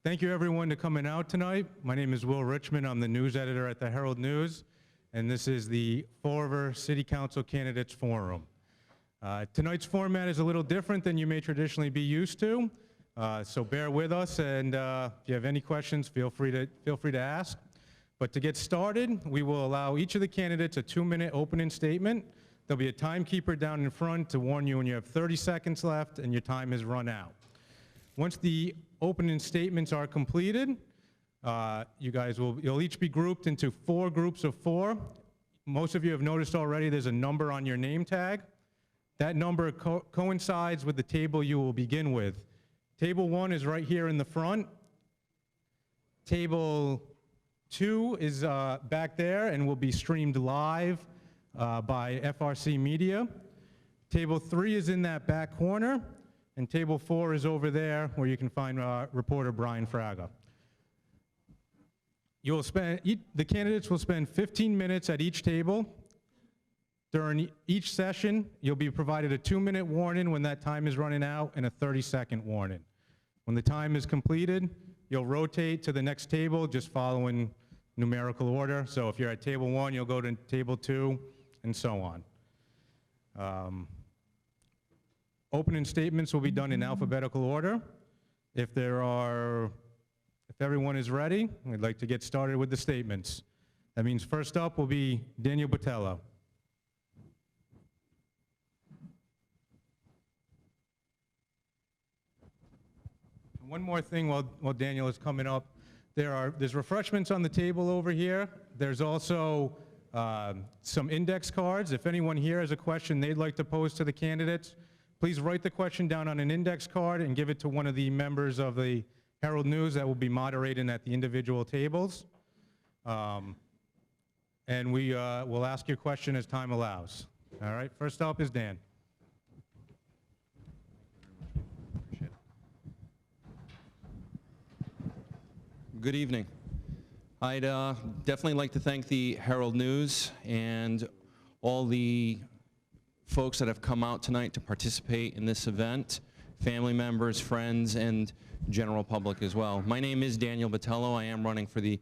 Thank you everyone to coming out tonight. My name is Will Richmond. I'm the news editor at the Herald News, and this is the Fall River City Council Candidates Forum. Tonight's format is a little different than you may traditionally be used to, so bear with us, and if you have any questions, feel free to ask. But to get started, we will allow each of the candidates a 2-minute opening statement. There'll be a timekeeper down in front to warn you when you have 30 seconds left and your time has run out. Once the opening statements are completed, you'll each be grouped into 4 groups of 4. Most of you have noticed already there's a number on your name tag. That number coincides with the table you will begin with. Table 1 is right here in the front. Table 2 is back there and will be streamed live by FRC Media. Table 3 is in that back corner. And table 4 is over there where you can find reporter Brian Fraga. The candidates will spend 15 minutes at each table. During each session, you'll be provided a 2-minute warning when that time is running out and a 30-second warning. When the time is completed, you'll rotate to the next table just following numerical order. So if you're at table 1, you'll go to table 2, and so on. Opening statements will be done in alphabetical order. If everyone is ready, we'd like to get started with the statements. That means first up will be Daniel Botello. One more thing while Daniel is coming up. There's refreshments on the table over here. There's also some index cards. If anyone here has a question they'd like to pose to the candidates, please write the question down on an index card and give it to one of the members of the Herald News that will be moderating at the individual tables. And we will ask your question as time allows. All right, first up is Dan. Good evening. I'd definitely like to thank the Herald News and all the folks that have come out tonight to participate in this event, family members, friends, and general public as well. My name is Daniel Botello. I am running for the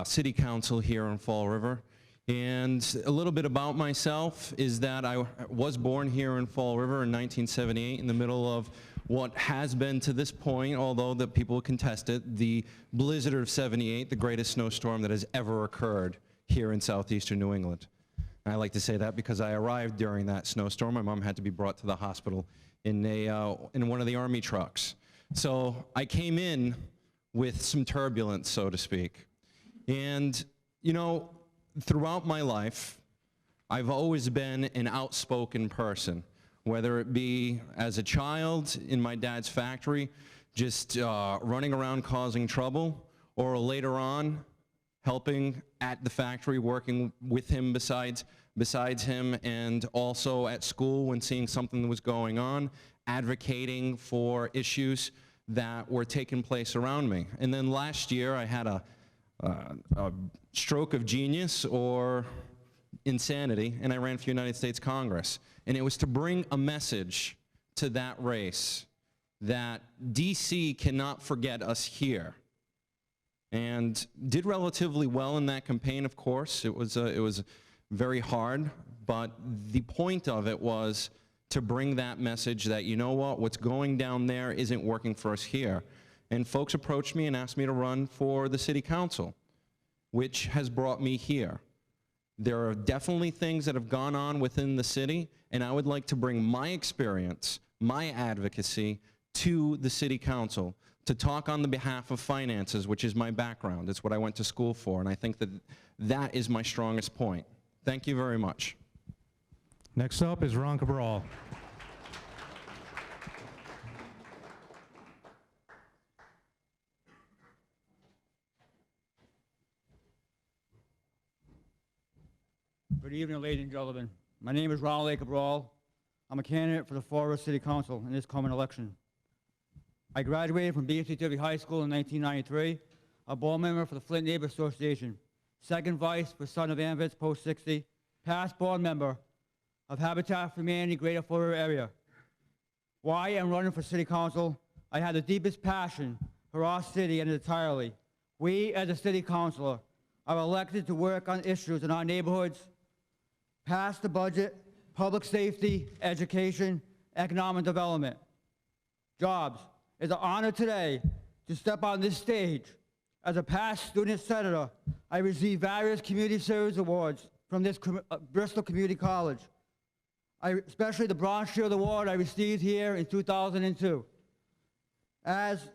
City Council here in Fall River. And a little bit about myself is that I was born here in Fall River in 1978 in the middle of what has been to this point, although the people contest it, the blizzard of '78, the greatest snowstorm that has ever occurred here in southeastern New England. I like to say that because I arrived during that snowstorm. My mom had to be brought to the hospital in one of the Army trucks. So I came in with some turbulence, so to speak. And, you know, throughout my life, I've always been an outspoken person, whether it be as a child in my dad's factory, just running around causing trouble, or later on, helping at the factory, working with him besides him, and also at school when seeing something that was going on, advocating for issues that were taking place around me. And then last year I had a stroke of genius or insanity, and I ran for United States Congress. And it was to bring a message to that race that DC cannot forget us here. And did relatively well in that campaign, of course. It was very hard, but the point of it was to bring that message that, you know what's going down there isn't working for us here. And folks approached me and asked me to run for the city council, which has brought me here. There are definitely things that have gone on within the city, and I would like to bring my experience, my advocacy to the city council, to talk on the behalf of finances, which is my background. It's what I went to school for, and I think that that is my strongest point. Thank you very much. Next up is Ron Cabral. Good evening, ladies and gentlemen. My name is Ronald A. Cabral. I'm a candidate for the Fall River City Council in this coming election. I graduated from BSCW High School in 1993, a board member for the Flint Neighbor Association, second vice for Son of Anvitz Post 60, past board member of Habitat for Humanity Greater Fall River area. Why I'm running for City Council, I had the deepest passion for our city and entirely. We, as a city councilor, are elected to work on issues in our neighborhoods, pass the budget, public safety, education, economic development, jobs. It's an honor today to step on this stage. As a past student senator, I received various community service awards from this Bristol Community College. Especially the Bronze Shield Award I received here in 2002. As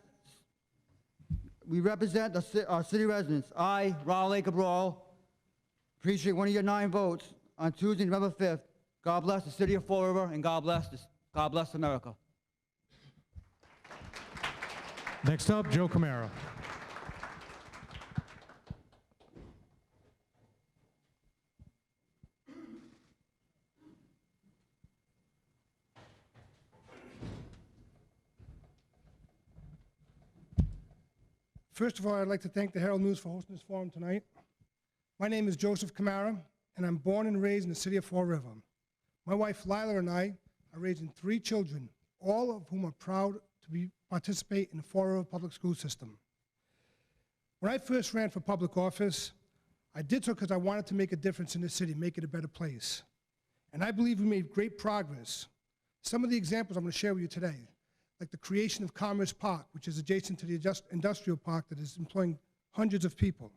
we represent our city residents, I, Ronald Lake Cabral, appreciate one of your 9 votes on Tuesday, November 5th. God bless the city of Fall River, and God bless America. Next up, Joe Camara. First of all, I'd like to thank the Herald News for hosting this forum tonight. My name is Joseph Camara, and I'm born and raised in the city of Fall River. My wife, Lila, and I are raising 3 children, all of whom are proud to participate in the Fall River public school system. When I first ran for public office, I did so because I wanted to make a difference in the city, make it a better place. And I believe we made great progress. Some of the examples I'm going to share with you today, like the creation of Commerce Park, which is adjacent to the industrial park that is employing hundreds of people.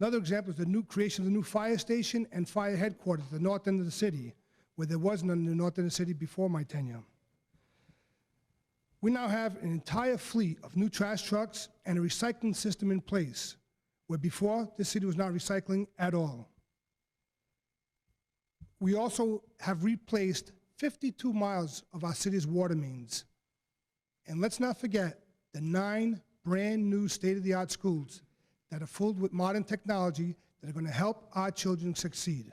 Another example is the new creation of the new fire station and fire headquarters at the north end of the city, where there was none in the north end of the city before my tenure. We now have an entire fleet of new trash trucks and a recycling system in place, where before the city was not recycling at all. We also have replaced 52 miles of our city's water mains. And let's not forget the 9 brand new state-of-the-art schools that are filled with modern technology that are going to help our children succeed.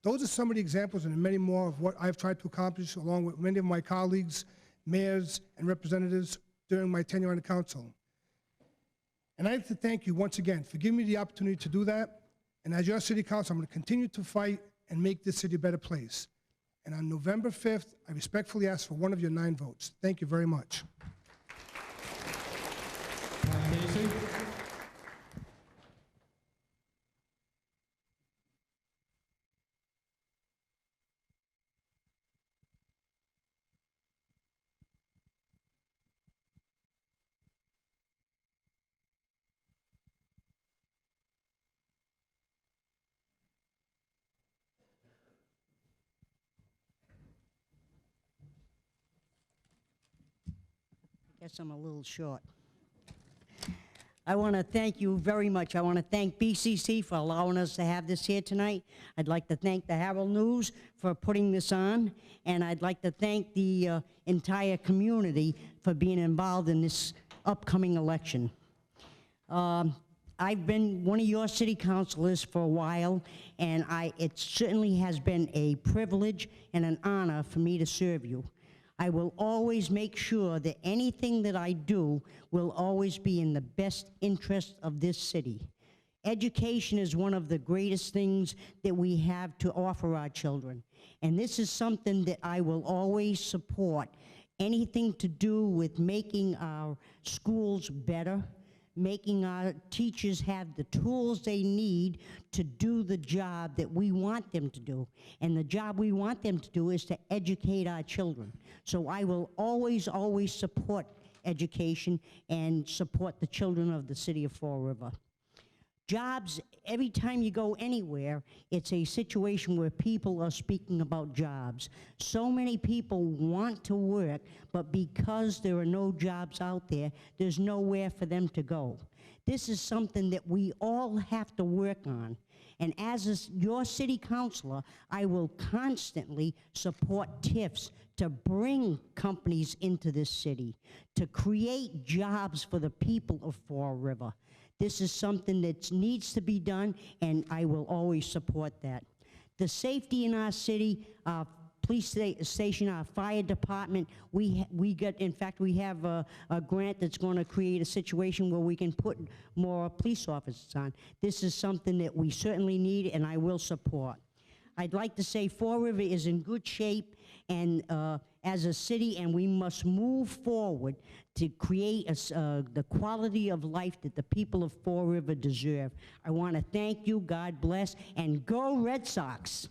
Those are some of the examples and many more of what I've tried to accomplish along with many of my colleagues, mayors, and representatives during my tenure on the council. And I'd like to thank you once again for giving me the opportunity to do that. And as your city council, I'm going to continue to fight and make this city a better place. And on November 5th, I respectfully ask for one of your 9 votes. Thank you very much. Casey. Guess I'm a little short. I want to thank you very much. I want to thank BCC for allowing us to have this here tonight. I'd like to thank the Herald News for putting this on, and I'd like to thank the entire community for being involved in this upcoming election. I've been one of your city councilors for a while, and it certainly has been a privilege and an honor for me to serve you. I will always make sure that anything that I do will always be in the best interest of this city. Education is one of the greatest things that we have to offer our children. And this is something that I will always support. Anything to do with making our schools better, making our teachers have the tools they need to do the job that we want them to do. And the job we want them to do is to educate our children. So I will always, always support education and support the children of the city of Fall River. Jobs, every time you go anywhere, it's a situation where people are speaking about jobs. So many people want to work, but because there are no jobs out there, there's nowhere for them to go. This is something that we all have to work on. And as your city councilor, I will constantly support TIFs to bring companies into this city, to create jobs for the people of Fall River. This is something that needs to be done, and I will always support that. The safety in our city, our police station, our fire department, we have a grant that's going to create a situation where we can put more police officers on. This is something that we certainly need, and I will support. I'd like to say Fall River is in good shape, and as a city, and we must move forward to create the quality of life that the people of Fall River deserve. I want to thank you, God bless, and go Red Sox.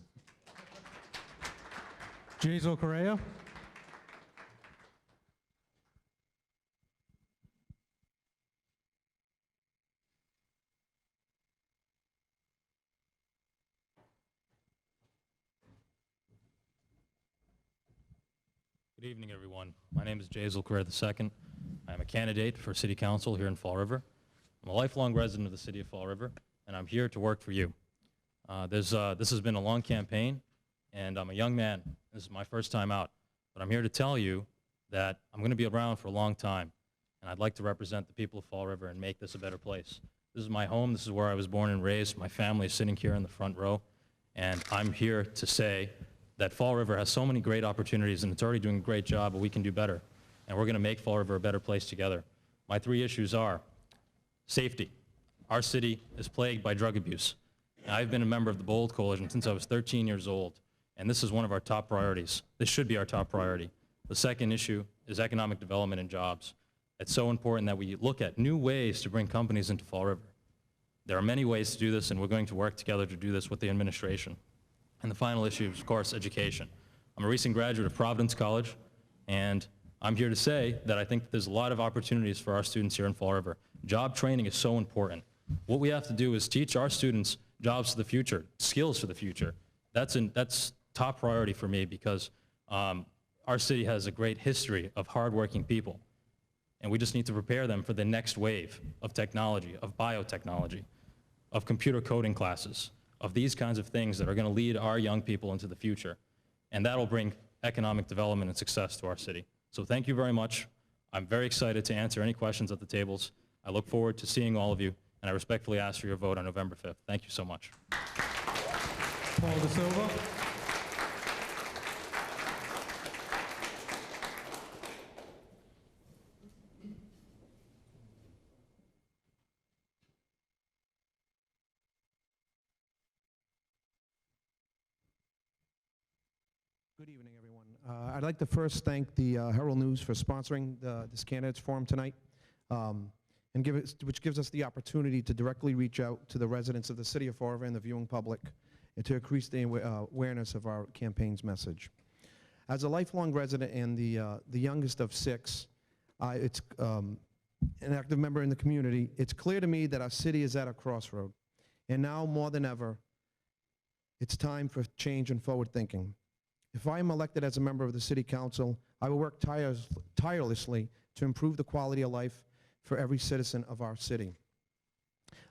Jazel Correa. Good evening, everyone. My name is Jazel Correa II. I am a candidate for City Council here in Fall River. I'm a lifelong resident of the city of Fall River, and I'm here to work for you. This has been a long campaign, and I'm a young man. This is my first time out, but I'm here to tell you that I'm going to be around for a long time, and I'd like to represent the people of Fall River and make this a better place. This is my home. This is where I was born and raised. My family is sitting here in the front row, and I'm here to say that Fall River has so many great opportunities, and it's already doing a great job, but we can do better. And we're going to make Fall River a better place together. My 3 issues are safety. Our city is plagued by drug abuse. And I've been a member of the BOLD Coalition since I was 13 years old, and this is one of our top priorities. This should be our top priority. The second issue is economic development and jobs. It's so important that we look at new ways to bring companies into Fall River. There are many ways to do this, and we're going to work together to do this with the administration. And the final issue is, of course, education. I'm a recent graduate of Providence College, and I'm here to say that I think that there's a lot of opportunities for our students here in Fall River. Job training is so important. What we have to do is teach our students jobs for the future, skills for the future. That's top priority for me, because our city has a great history of hardworking people, and we just need to prepare them for the next wave of technology, of biotechnology, of computer coding classes, of these kinds of things that are going to lead our young people into the future. And that'll bring economic development and success to our city. So thank you very much. I'm very excited to answer any questions at the tables. I look forward to seeing all of you, and I respectfully ask for your vote on November 5th. Thank you so much. Paul Da Silva. Good evening, everyone. I'd like to first thank the Herald News for sponsoring this candidates forum tonight, which gives us the opportunity to directly reach out to the residents of the city of Fall River and the viewing public, and to increase the awareness of our campaign's message. As a lifelong resident and the youngest of 6, it's an active member in the community, it's clear to me that our city is at a crossroad, and now more than ever, it's time for change and forward thinking. If I am elected as a member of the City Council, I will work tirelessly to improve the quality of life for every citizen of our city.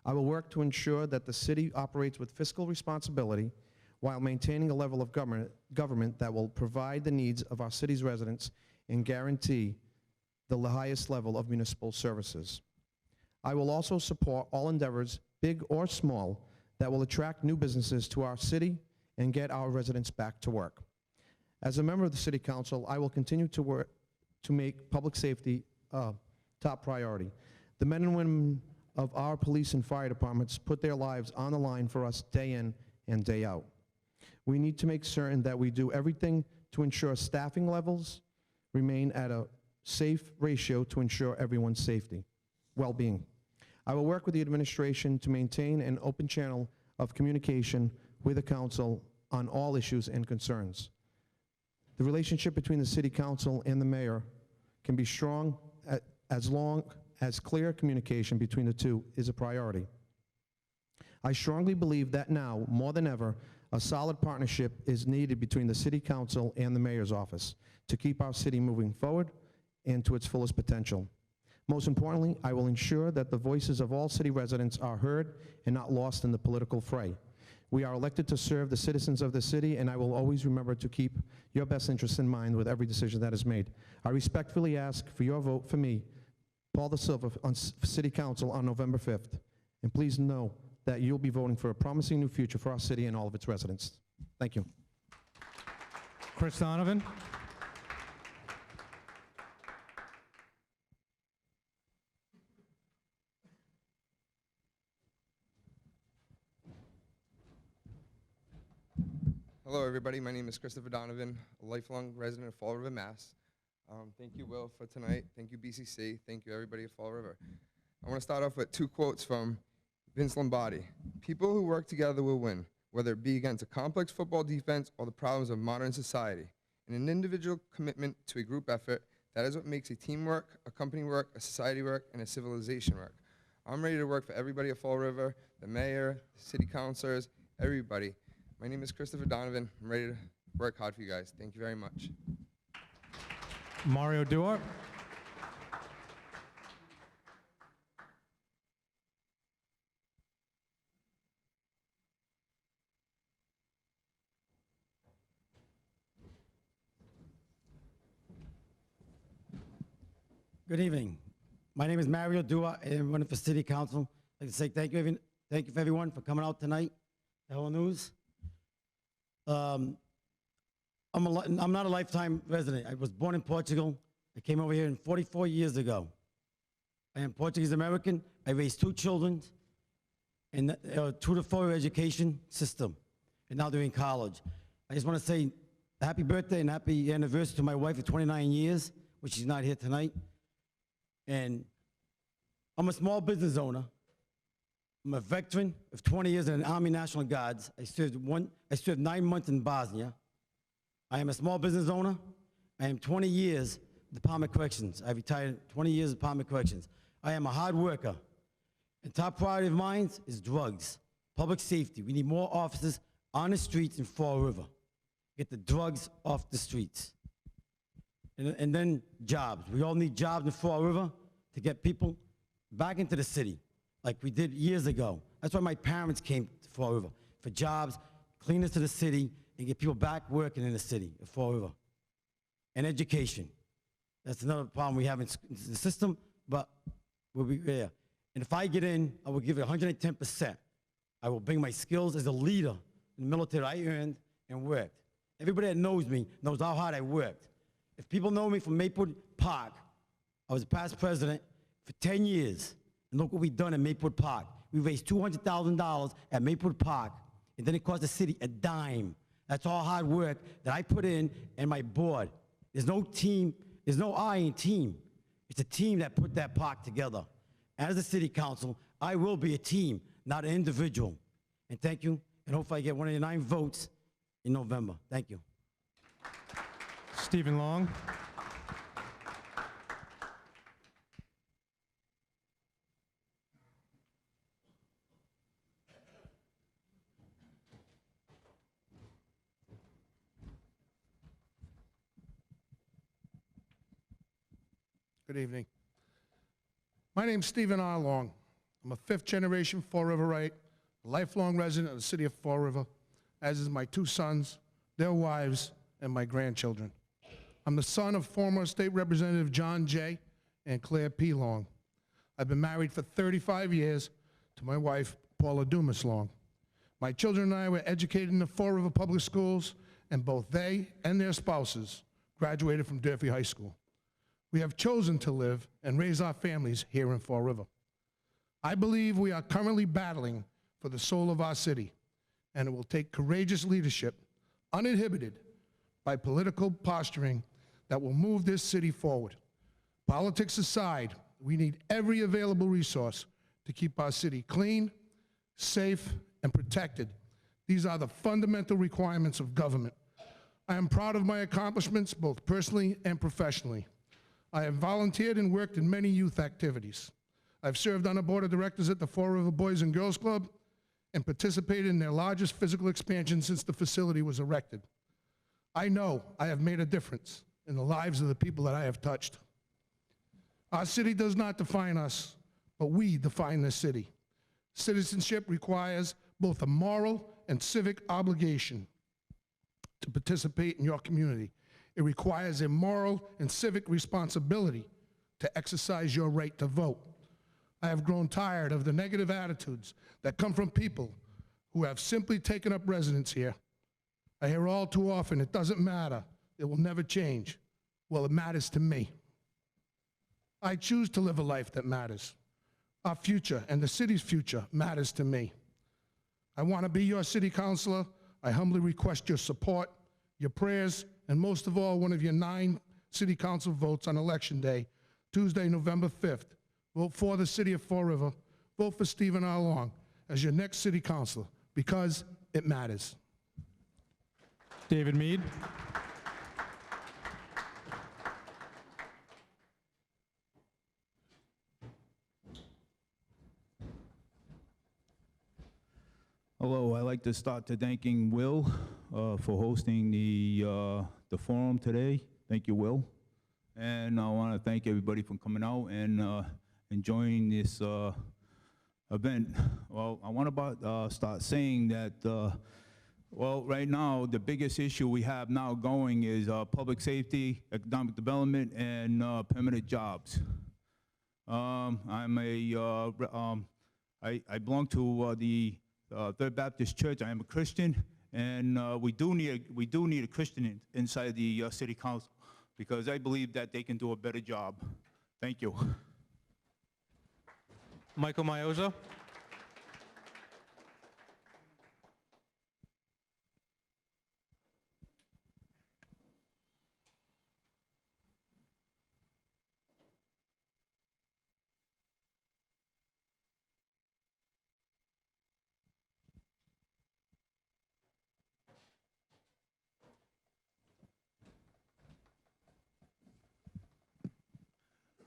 I will work to ensure that the city operates with fiscal responsibility while maintaining a level of government that will provide the needs of our city's residents and guarantee the highest level of municipal services. I will also support all endeavors, big or small, that will attract new businesses to our city and get our residents back to work. As a member of the City Council, I will continue to work to make public safety top priority. The men and women of our police and fire departments put their lives on the line for us day in and day out. We need to make certain that we do everything to ensure staffing levels remain at a safe ratio to ensure everyone's safety, well-being. I will work with the administration to maintain an open channel of communication with the council on all issues and concerns. The relationship between the City Council and the mayor can be strong as long as clear communication between the two is a priority. I strongly believe that now, more than ever, a solid partnership is needed between the City Council and the mayor's office to keep our city moving forward and to its fullest potential. Most importantly, I will ensure that the voices of all city residents are heard and not lost in the political fray. We are elected to serve the citizens of the city, and I will always remember to keep your best interests in mind with every decision that is made. I respectfully ask for your vote for me, Paul Da Silva, on City Council on November 5th. And please know that you'll be voting for a promising new future for our city and all of its residents. Thank you. Chris Donovan. Hello, everybody. My name is Christopher Donovan, a lifelong resident of Fall River, Mass. Thank you, Will, for tonight. Thank you, BCC. Thank you, everybody at Fall River. I want to start off with 2 quotes from Vince Lombardi. People who work together will win, whether it be against a complex football defense or the problems of modern society. In an individual commitment to a group effort, that is what makes a team work, a company work, a society work, and a civilization work. I'm ready to work for everybody at Fall River, the mayor, city councilors, everybody. My name is Christopher Donovan. I'm ready to work hard for you guys. Thank you very much. Mario Duart. Good evening. My name is Mario Dua, and I'm running for City Council. I'd like to say thank you for everyone for coming out tonight. Hello News. I'm not a lifetime resident. I was born in Portugal. I came over here 44 years ago. I am Portuguese American. I raised 2 children in a 2 to 4 education system, and now they're in college. I just want to say happy birthday and happy anniversary to my wife of 29 years, which she's not here tonight. And I'm a small business owner. I'm a veteran of 20 years in the Army National Guards. I served 9 months in Bosnia. I am a small business owner. I am 20 years Department of Corrections. I retired 20 years Department of Corrections. I am a hard worker. And top priority of mine is drugs, public safety. We need more officers on the streets in Fall River. Get the drugs off the streets. And then jobs. We all need jobs in Fall River to get people back into the city, like we did years ago. That's why my parents came to Fall River, for jobs, cleaners to the city, and get people back working in the city of Fall River. And education. That's another problem we have in the system, but we'll be there. And if I get in, I will give it 110%. I will bring my skills as a leader in the military I earned and worked. Everybody that knows me knows how hard I worked. If people know me from Maplewood Park, I was a past president for 10 years, and look what we've done in Maplewood Park. We raised $200,000 at Maplewood Park, and then it cost the city a dime. That's all hard work that I put in and my board. There's no team, there's no I in team. It's a team that put that park together. As a city council, I will be a team, not an individual. And thank you, and hopefully I get one of your 9 votes in November. Thank you. Stephen Long. Good evening. My name's Stephen R. Long. I'm a 5th-generation Fall Riverite, a lifelong resident of the city of Fall River, as is my 2 sons, their wives, and my grandchildren. I'm the son of former State Representative John J. and Claire P. Long. I've been married for 35 years to my wife, Paula Dumas Long. My children and I were educated in the Fall River Public Schools, and both they and their spouses graduated from Durfee High School. We have chosen to live and raise our families here in Fall River. I believe we are currently battling for the soul of our city, and it will take courageous leadership, uninhibited by political posturing, that will move this city forward. Politics aside, we need every available resource to keep our city clean, safe, and protected. These are the fundamental requirements of government. I am proud of my accomplishments, both personally and professionally. I have volunteered and worked in many youth activities. I've served on the board of directors at the Fall River Boys and Girls Club and participated in their largest physical expansion since the facility was erected. I know I have made a difference in the lives of the people that I have touched. Our city does not define us, but we define this city. Citizenship requires both a moral and civic obligation to participate in your community. It requires a moral and civic responsibility to exercise your right to vote. I have grown tired of the negative attitudes that come from people who have simply taken up residence here. I hear all too often, it doesn't matter, it will never change. Well, it matters to me. I choose to live a life that matters. Our future and the city's future matters to me. I want to be your city councilor. I humbly request your support, your prayers, and most of all, one of your 9 city council votes on Election Day, Tuesday, November 5th. Vote for the city of Fall River. Vote for Stephen R. Long as your next city councilor, because it matters. David Mead. Hello, I'd like to start to thanking Will for hosting the forum today. Thank you, Will. And I want to thank everybody for coming out and enjoying this event. Well, I want to start saying that, well, right now, the biggest issue we have now going is public safety, economic development, and permanent jobs. I belong to the Third Baptist Church. I am a Christian, and we do need a Christian inside the city council, because I believe that they can do a better job. Thank you. Michael Mioza.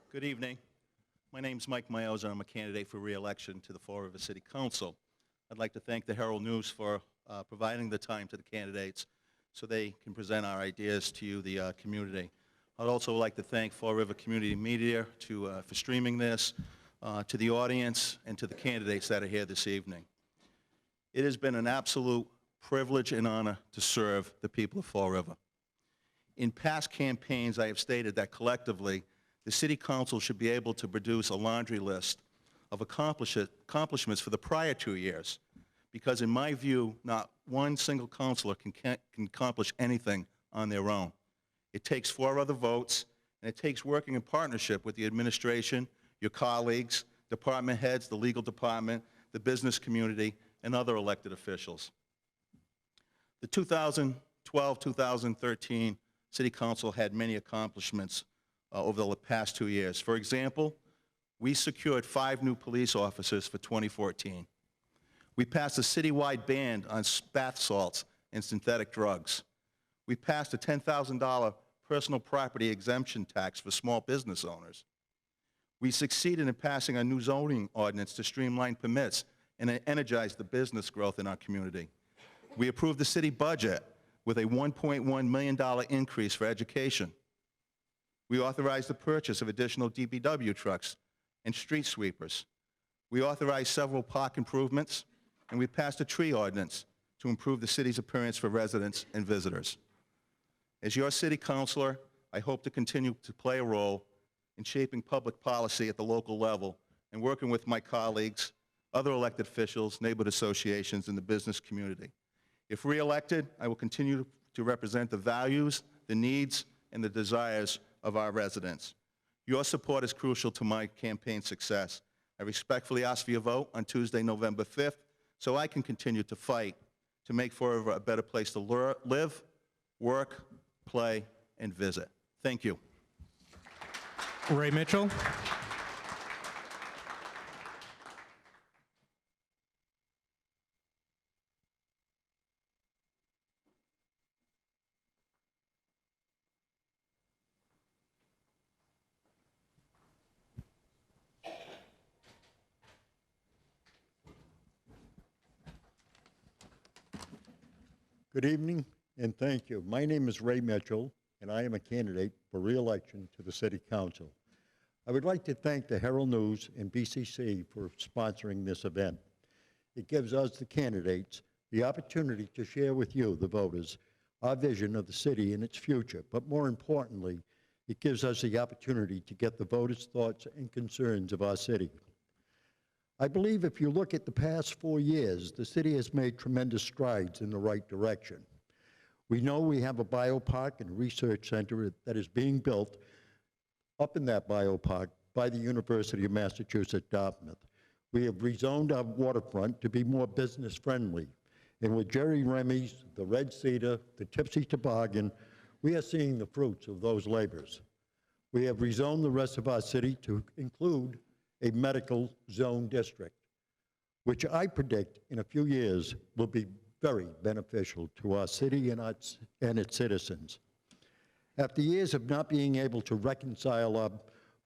Good evening. My name's Mike Mioza, and I'm a candidate for re-election to the Fall River City Council. I'd like to thank the Herald News for providing the time to the candidates so they can present our ideas to you, the community. I'd also like to thank Fall River Community Media for streaming this, to the audience, and to the candidates that are here this evening. It has been an absolute privilege and honor to serve the people of Fall River. In past campaigns, I have stated that collectively, the City Council should be able to produce a laundry list of accomplishments for the prior 2 years, because in my view, not one single councilor can accomplish anything on their own. It takes 4 other votes, and it takes working in partnership with the administration, your colleagues, department heads, the legal department, the business community, and other elected officials. The 2012-2013 City Council had many accomplishments over the past 2 years. For example, we secured 5 new police officers for 2014. We passed a citywide ban on bath salts and synthetic drugs. We passed a $10,000 personal property exemption tax for small business owners. We succeeded in passing a new zoning ordinance to streamline permits and energize the business growth in our community. We approved the city budget with a $1.1 million increase for education. We authorized the purchase of additional DPW trucks and street sweepers. We authorized several park improvements, and we passed a tree ordinance to improve the city's appearance for residents and visitors. As your city councilor, I hope to continue to play a role in shaping public policy at the local level and working with my colleagues, other elected officials, neighborhood associations, and the business community. If re-elected, I will continue to represent the values, the needs, and the desires of our residents. Your support is crucial to my campaign success. I respectfully ask for your vote on Tuesday, November 5th, so I can continue to fight to make Fall River a better place to live, work, play, and visit. Thank you. Ray Mitchell. Good evening, and thank you. My name is Ray Mitchell, and I am a candidate for re-election to the City Council. I would like to thank the Herald News and BCC for sponsoring this event. It gives us, the candidates, the opportunity to share with you, the voters, our vision of the city and its future, but more importantly, it gives us the opportunity to get the voters' thoughts and concerns of our city. I believe if you look at the past 4 years, the city has made tremendous strides in the right direction. We know we have a biopark and research center that is being built up in that biopark by the University of Massachusetts, Dartmouth. We have rezoned our waterfront to be more business friendly, And with Jerry Remy's, the Red Cedar, the Tipsy Toboggan, we are seeing the fruits of those labors. We have rezoned the rest of our city to include a medical zone district, which I predict in a few years will be very beneficial to our city and its citizens. After years of not being able to reconcile our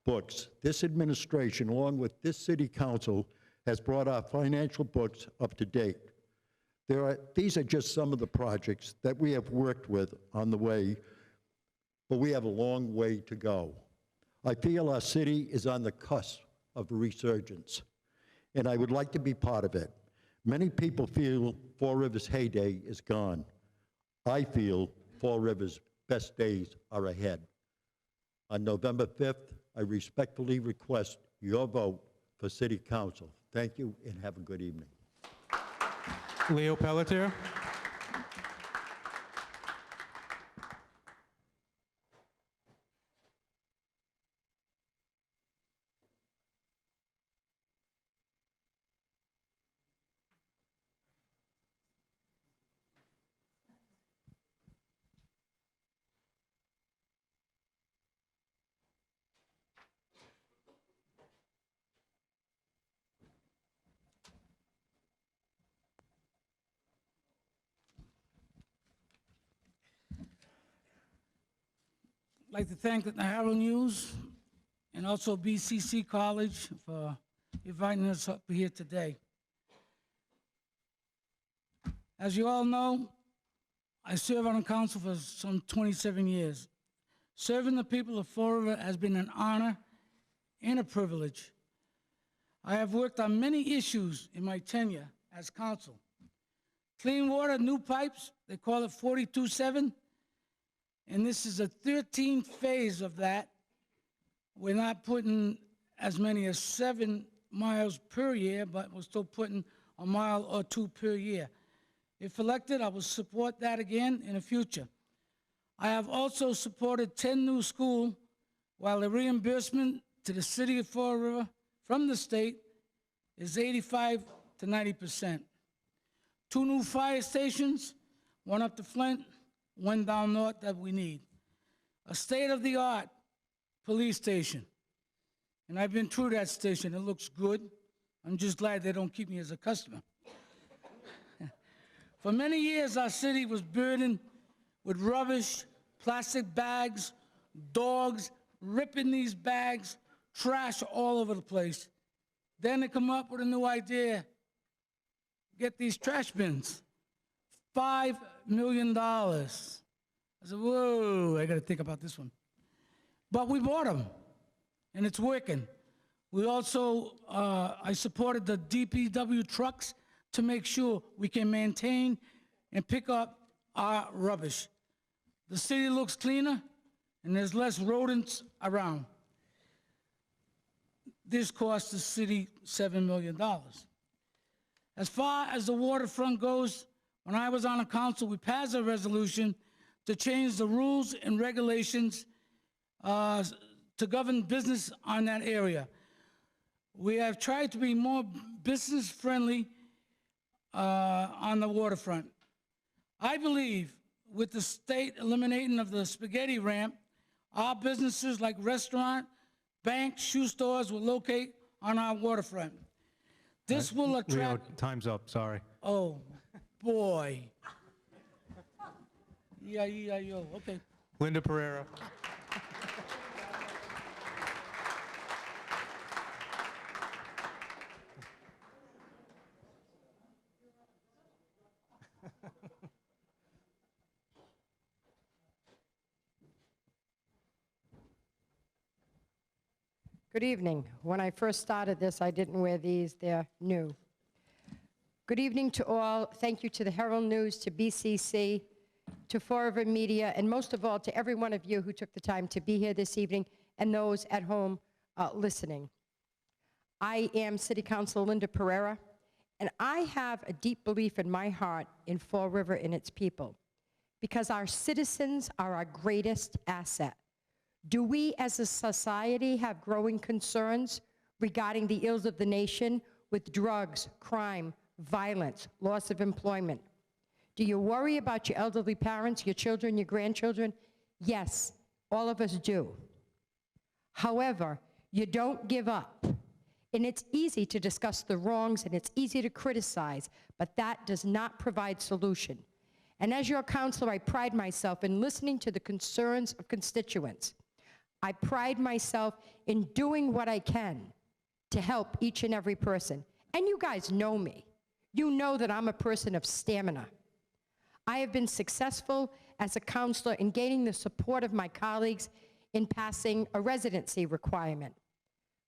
books, this administration, along with this city council, has brought our financial books up to date. These are just some of the projects that we have worked with on the way, but we have a long way to go. I feel our city is on the cusp of a resurgence, and I would like to be part of it. Many people feel Fall River's heyday is gone. I feel Fall River's best days are ahead. On November 5th, I respectfully request your vote for City Council. Thank you, and have a good evening. Leo Pelletier. I'd like to thank the Herald News and also BCC College for inviting us up here today. As you all know, I serve on the council for some 27 years. Serving the people of Fall River has been an honor and a privilege. I have worked on many issues in my tenure as council. Clean water, new pipes, they call it 42-7. And this is the 13th phase of that. We're not putting as many as 7 miles per year, but we're still putting a mile or 2 per year. If elected, I will support that again in the future. I have also supported 10 new schools, while the reimbursement to the city of Fall River from the state is 85 to 90%. 2 new fire stations, one up to Flint, one down north that we need. A state-of-the-art police station. And I've been through that station. It looks good. I'm just glad they don't keep me as a customer. For many years, our city was burdened with rubbish, plastic bags, dogs ripping these bags, trash all over the place. Then they come up with a new idea. Get these trash bins. $5 million. I said, whoa, I got to think about this one. But we bought them, and it's working. We also, I supported the DPW trucks to make sure we can maintain and pick up our rubbish. The city looks cleaner, and there's less rodents around. This cost the city $7 million. As far as the waterfront goes, when I was on the council, we passed a resolution to change the rules and regulations to govern business on that area. We have tried to be more business-friendly on the waterfront. I believe with the state eliminating of the spaghetti ramp, our businesses like restaurant, banks, shoe stores will locate on our waterfront. This will attract... Leo, time's up, sorry. Oh, boy. Yeah, yo, okay. Linda Pereira. Good evening. When I first started this, I didn't wear these. They're new. Good evening to all. Thank you to the Herald News, to BCC, to Fall River Media, and most of all to every one of you who took the time to be here this evening and those at home listening. I am City Councilor Linda Pereira, and I have a deep belief in my heart in Fall River and its people, because our citizens are our greatest asset. Do we as a society have growing concerns regarding the ills of the nation with drugs, crime, violence, loss of employment? Do you worry about your elderly parents, your children, your grandchildren? Yes, all of us do. However, you don't give up. And it's easy to discuss the wrongs and it's easy to criticize, but that does not provide solution. And as your counselor, I pride myself in listening to the concerns of constituents. I pride myself in doing what I can to help each and every person. And you guys know me. You know that I'm a person of stamina. I have been successful as a counselor in gaining the support of my colleagues in passing a residency requirement,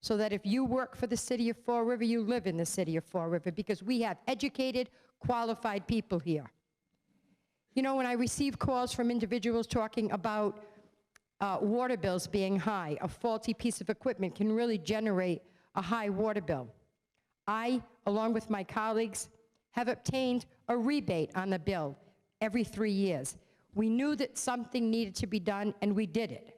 so that if you work for the city of Fall River, you live in the city of Fall River, because we have educated, qualified people here. You know, when I receive calls from individuals talking about water bills being high, a faulty piece of equipment can really generate a high water bill. I, along with my colleagues, have obtained a rebate on the bill every 3 years. We knew that something needed to be done, and we did it.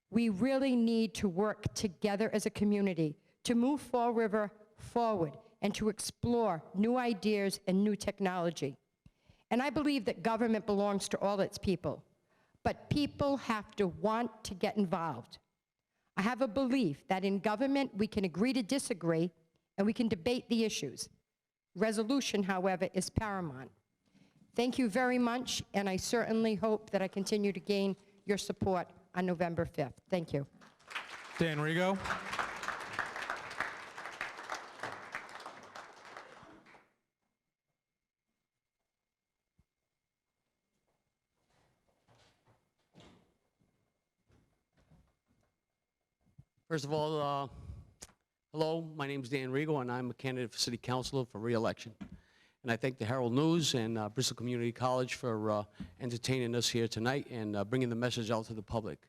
We really need to work together as a community to move Fall River forward and to explore new ideas and new technology. And I believe that government belongs to all its people, but people have to want to get involved. I have a belief that in government we can agree to disagree and we can debate the issues. Resolution, however, is paramount. Thank you very much, and I certainly hope that I continue to gain your support on November 5th. Thank you. Dan Rigo. First of all, hello, my name is Dan Rigo, and I'm a candidate for City Councilor for re-election. And I thank the Herald News and Bristol Community College for entertaining us here tonight and bringing the message out to the public.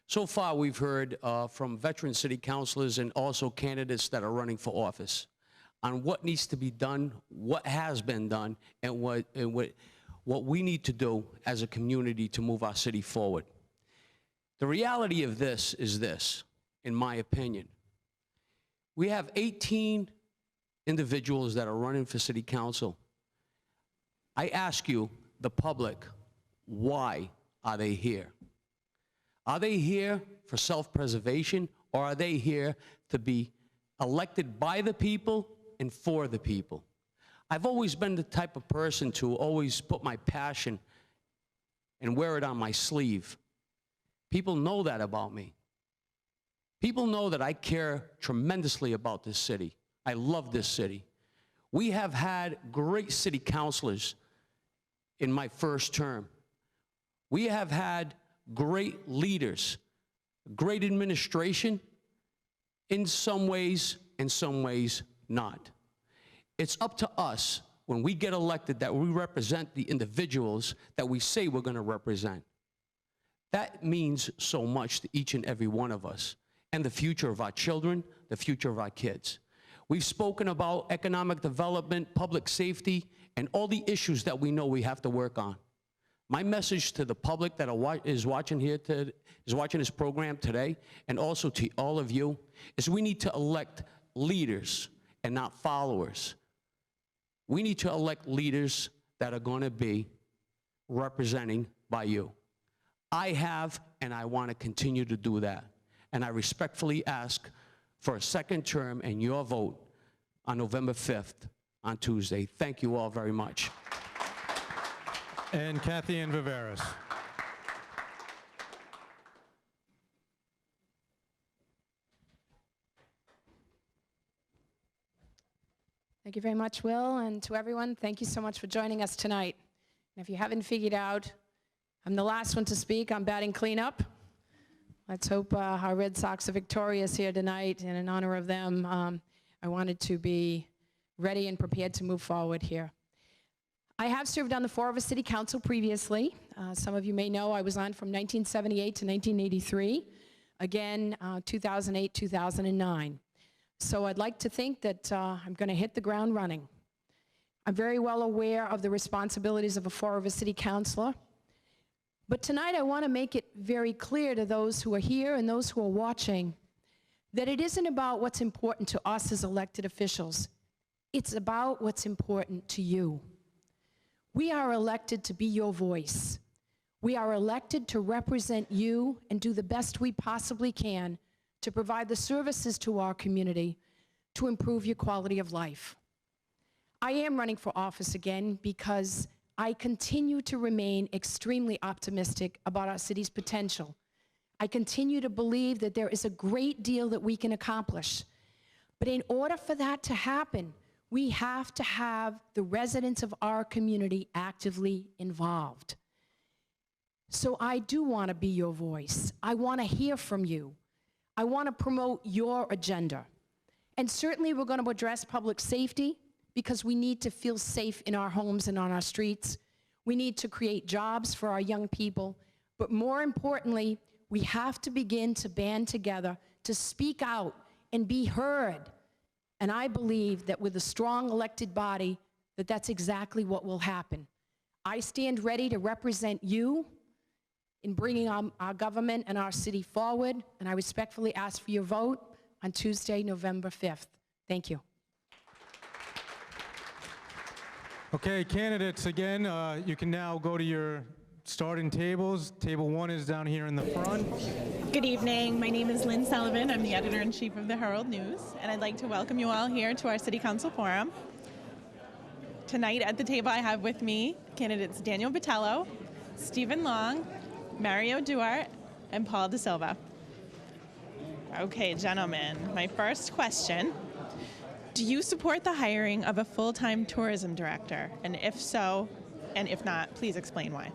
So far, we've heard from veteran city councilors and also candidates that are running for office on what needs to be done, what has been done, and what we need to do as a community to move our city forward. The reality of this is this, in my opinion. We have 18 individuals that are running for city council. I ask you, the public, why are they here? Are they here for self-preservation, or are they here to be elected by the people and for the people? I've always been the type of person to always put my passion and wear it on my sleeve. People know that about me. People know that I care tremendously about this city. I love this city. We have had great city councilors in my first term. We have had great leaders, great administration, in some ways not. It's up to us when we get elected that we represent the individuals that we say we're going to represent. That means so much to each and every one of us, and the future of our children, the future of our kids. We've spoken about economic development, public safety, and all the issues that we know we have to work on. My message to the public that is watching this program today, and also to all of you, is we need to elect leaders and not followers. We need to elect leaders that are going to be representing by you. I have, and I want to continue to do that. And I respectfully ask for a second term and your vote on November 5th on Tuesday. Thank you all very much. And Kathy Ann Viveras. Thank you very much, Will, and to everyone, thank you so much for joining us tonight. And if you haven't figured out, I'm the last one to speak. I'm batting cleanup. Let's hope our Red Sox are victorious here tonight, and in honor of them, I wanted to be ready and prepared to move forward here. I have served on the Fall River City Council previously. Some of you may know I was on from 1978 to 1983, again 2008, 2009. So I'd like to think that I'm going to hit the ground running. I'm very well aware of the responsibilities of a Fall River City Councilor. But tonight I want to make it very clear to those who are here and those who are watching that it isn't about what's important to us as elected officials. It's about what's important to you. We are elected to be your voice. We are elected to represent you and do the best we possibly can to provide the services to our community to improve your quality of life. I am running for office again because I continue to remain extremely optimistic about our city's potential. I continue to believe that there is a great deal that we can accomplish. But in order for that to happen, we have to have the residents of our community actively involved. So I do want to be your voice. I want to hear from you. I want to promote your agenda. And certainly we're going to address public safety because we need to feel safe in our homes and on our streets. We need to create jobs for our young people. But more importantly, we have to begin to band together to speak out and be heard. And I believe that with a strong elected body, that that's exactly what will happen. I stand ready to represent you in bringing our government and our city forward, and I respectfully ask for your vote on Tuesday, November 5th. Thank you. Okay, candidates, again, you can now go to your starting tables. Table 1 is down here in the front. Good evening. My name is Lynn Sullivan. I'm the editor-in-chief of the Herald News, and I'd like to welcome you all here to our City Council Forum. Tonight at the table I have with me candidates Daniel Botello, Stephen Long, Mario Duarte, and Paul De Silva. Okay, gentlemen, my first question. Do you support the hiring of a full-time tourism director? And if so, and if not, please explain why.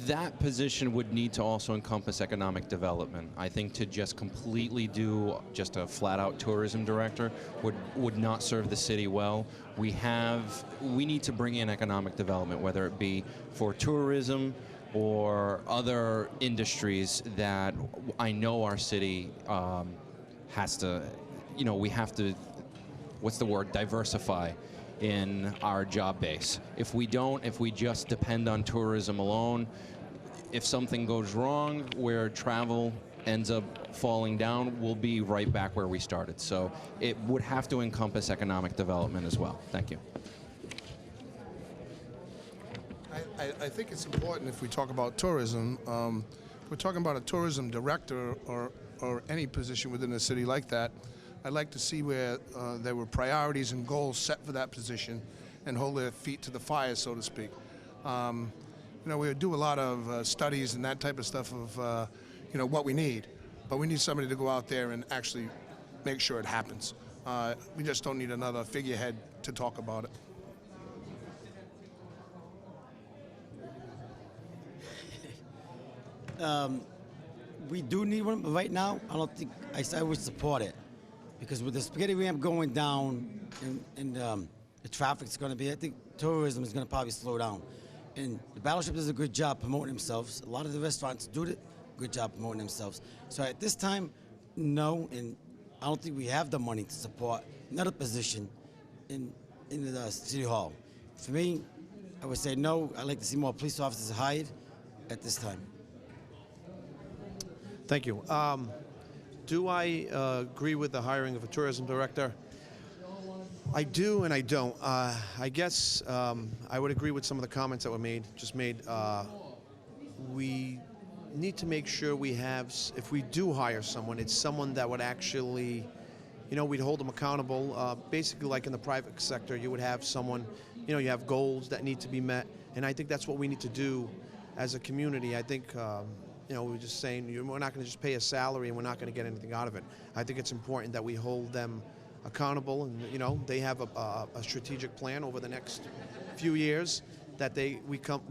That position would need to also encompass economic development. I think to just completely do just a flat-out tourism director would not serve the city well. We need to bring in economic development, whether it be for tourism or other industries that I know our city has to, we have to, diversify in our job base. If we just depend on tourism alone, if something goes wrong where travel ends up falling down, we'll be right back where we started. So it would have to encompass economic development as well. Thank you. I think it's important if we talk about tourism, if we're talking about a tourism director or any position within a city like that, I'd like to see where there were priorities and goals set for that position and hold their feet to the fire, so to speak. We do a lot of studies and that type of stuff of, what we need. But we need somebody to go out there and actually make sure it happens. We just don't need another figurehead to talk about it. We do need one, but right now, I don't think I would support it. Because with the spaghetti ramp going down and the traffic's going to be, I think tourism is going to probably slow down. And the Battleship does a good job promoting themselves. A lot of the restaurants do a good job promoting themselves. So at this time, no, and I don't think we have the money to support another position in the City Hall. For me, I would say no. I'd like to see more police officers hired at this time. Thank you. Do I agree with the hiring of a tourism director? I do and I don't. I guess I would agree with some of the comments that were just made. We need to make sure we have, if we do hire someone, it's someone that would actually, we'd hold them accountable. Basically, like in the private sector, you would have someone, you have goals that need to be met. And I think that's what we need to do as a community. I think we're just saying we're not going to just pay a salary and we're not going to get anything out of it. I think it's important that we hold them accountable and, they have a strategic plan over the next few years that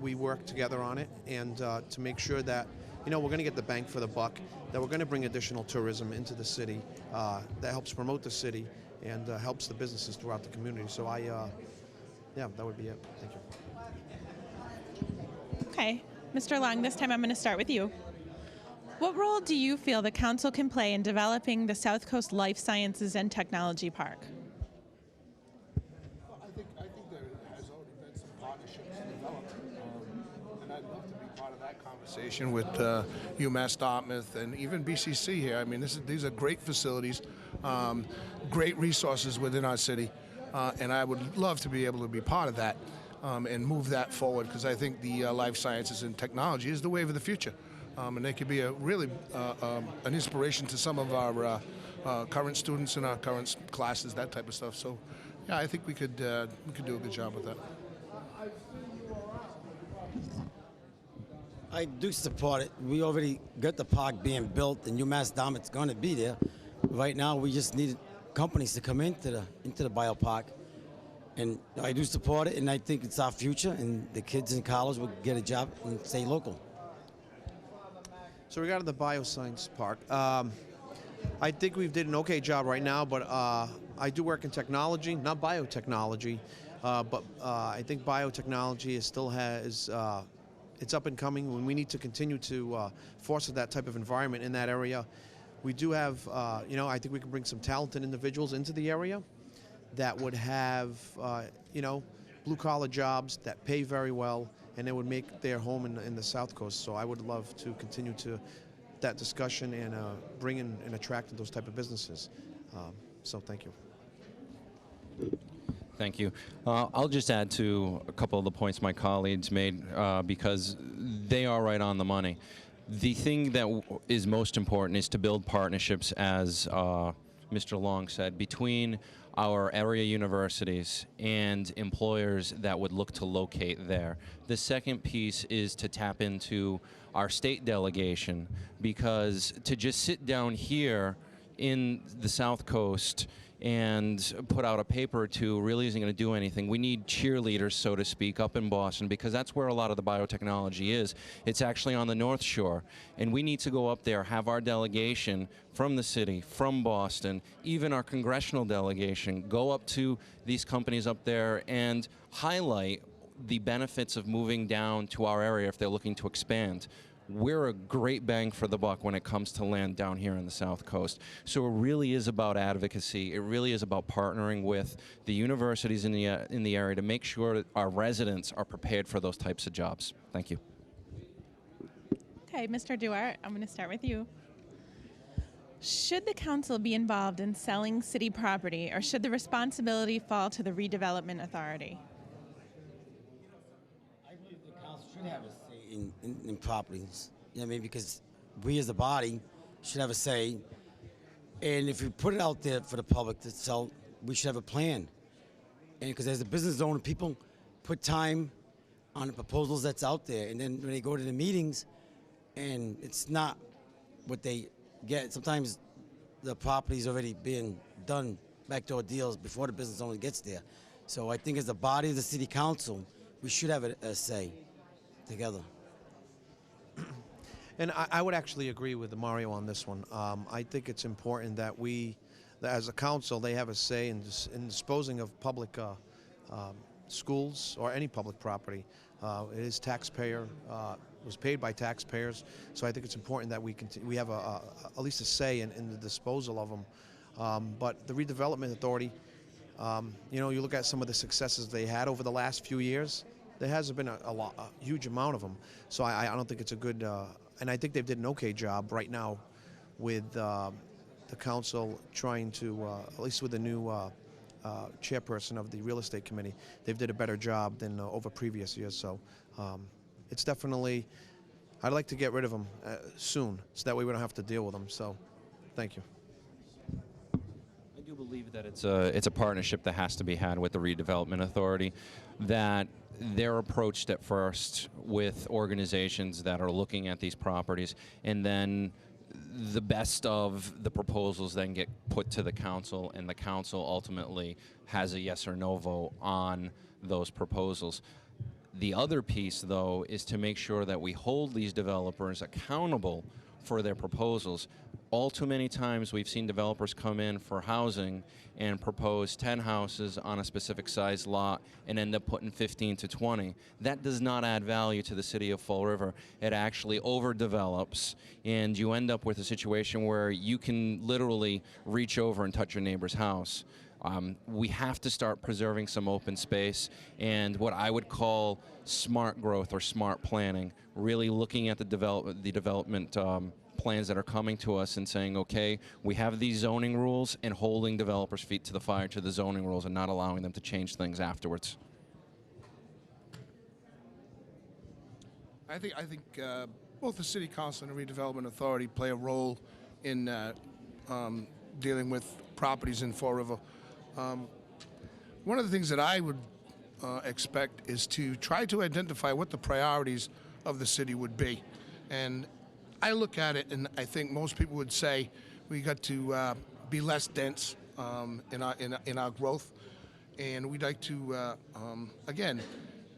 we work together on it and to make sure that, we're going to get the bang for the buck, that we're going to bring additional tourism into the city that helps promote the city and helps the businesses throughout the community. So that would be it. Thank you. Okay. Mr. Long, this time I'm going to start with you. What role do you feel the council can play in developing the South Coast Life Sciences and Technology Park? Well, I think there has already been some partnerships developed, and I'd love to be part of that conversation. conversation with UMass Dartmouth and even BCC here. I mean, these are great facilities, great resources within our city, and I would love to be able to be part of that and move that forward, because I think the life sciences and technology is the wave of the future, and they could be a really an inspiration to some of our current students in our current classes, that type of stuff. So, yeah, I think we could do a good job with that. I do support it. We already got the park being built, and UMass Dartmouth's going to be there. Right now, we just need companies to come into the biopark, and I do support it. And I think it's our future, and the kids in college will get a job and stay local. So regarding the bioscience park, I think we've did an okay job right now, but I do work in technology, not biotechnology, but I think biotechnology is still has. It's up and coming, and we need to continue to foster that type of environment in that area. We do have, I think we can bring some talented individuals into the area that would have, blue-collar jobs that pay very well, and they would make their home in the South Coast. So I would love to continue to that discussion and bring in and attract those type of businesses. So thank you. Thank you. I'll just add to a couple of the points my colleagues made because they are right on the money. The thing that is most important is to build partnerships, as Mr. Long said, between our area universities and employers that would look to locate there. The second piece is to tap into our state delegation, because to just sit down here in the South Coast and put out a paper or two really isn't going to do anything. We need cheerleaders, so to speak, up in Boston, because that's where a lot of the biotechnology is. It's actually on the North Shore, and we need to go up there, have our delegation from the city, from Boston, even our congressional delegation, go up to these companies up there and highlight the benefits of moving down to our area if they're looking to expand. We're a great bang for the buck when it comes to land down here on the South Coast. So it really is about advocacy. It really is about partnering with the universities in the area to make sure that our residents are prepared for those types of jobs. Thank you. Okay, Mr. Duarte, I'm going to start with you. Should the council be involved in selling city property, or should the responsibility fall to the redevelopment authority? I believe the council should have a say in properties. You know what I mean? Because we as a body should have a say. And if you put it out there for the public to sell, we should have a plan. And because as a business owner, people put time on the proposals that's out there. And then when they go to the meetings and it's not what they get, sometimes the property's already being done, backdoor deals, before the business owner gets there. So I think as a body of the city council, we should have a say together. And I would actually agree with Mario on this one. I think it's important that we, as a council, they have a say in disposing of public schools or any public property. It is taxpayer, was paid by taxpayers, so I think it's important that we have at least a say in the disposal of them. But the redevelopment authority, you look at some of the successes they had over the last few years. There hasn't been a huge amount of them, so I don't think it's a good. And I think they did an okay job right now with the council trying to, at least with the new chairperson of the real estate committee, they've did a better job than over previous years. So it's definitely, I'd like to get rid of them soon, so that way we don't have to deal with them. So thank you. I do believe that it's a partnership that has to be had with the redevelopment authority, that they're approached at first with organizations that are looking at these properties, and then the best of the proposals then get put to the council, and the council ultimately has a yes or no vote on those proposals. The other piece, though, is to make sure that we hold these developers accountable for their proposals. All too many times we've seen developers come in for housing and propose 10 houses on a specific size lot and end up putting 15 to 20. That does not add value to the city of Fall River. It actually overdevelops, and you end up with a situation where you can literally reach over and touch your neighbor's house. We have to start preserving some open space and what I would call smart growth or smart planning, really looking at the development plans that are coming to us and saying, okay, we have these zoning rules, and holding developers' feet to the fire to the zoning rules and not allowing them to change things afterwards. I think both the City Council and the Redevelopment Authority play a role in dealing with properties in Fall River. One of the things that I would expect is to try to identify what the priorities of the city would be. And I look at it, and I think most people would say we got to be less dense in our growth, and we'd like to again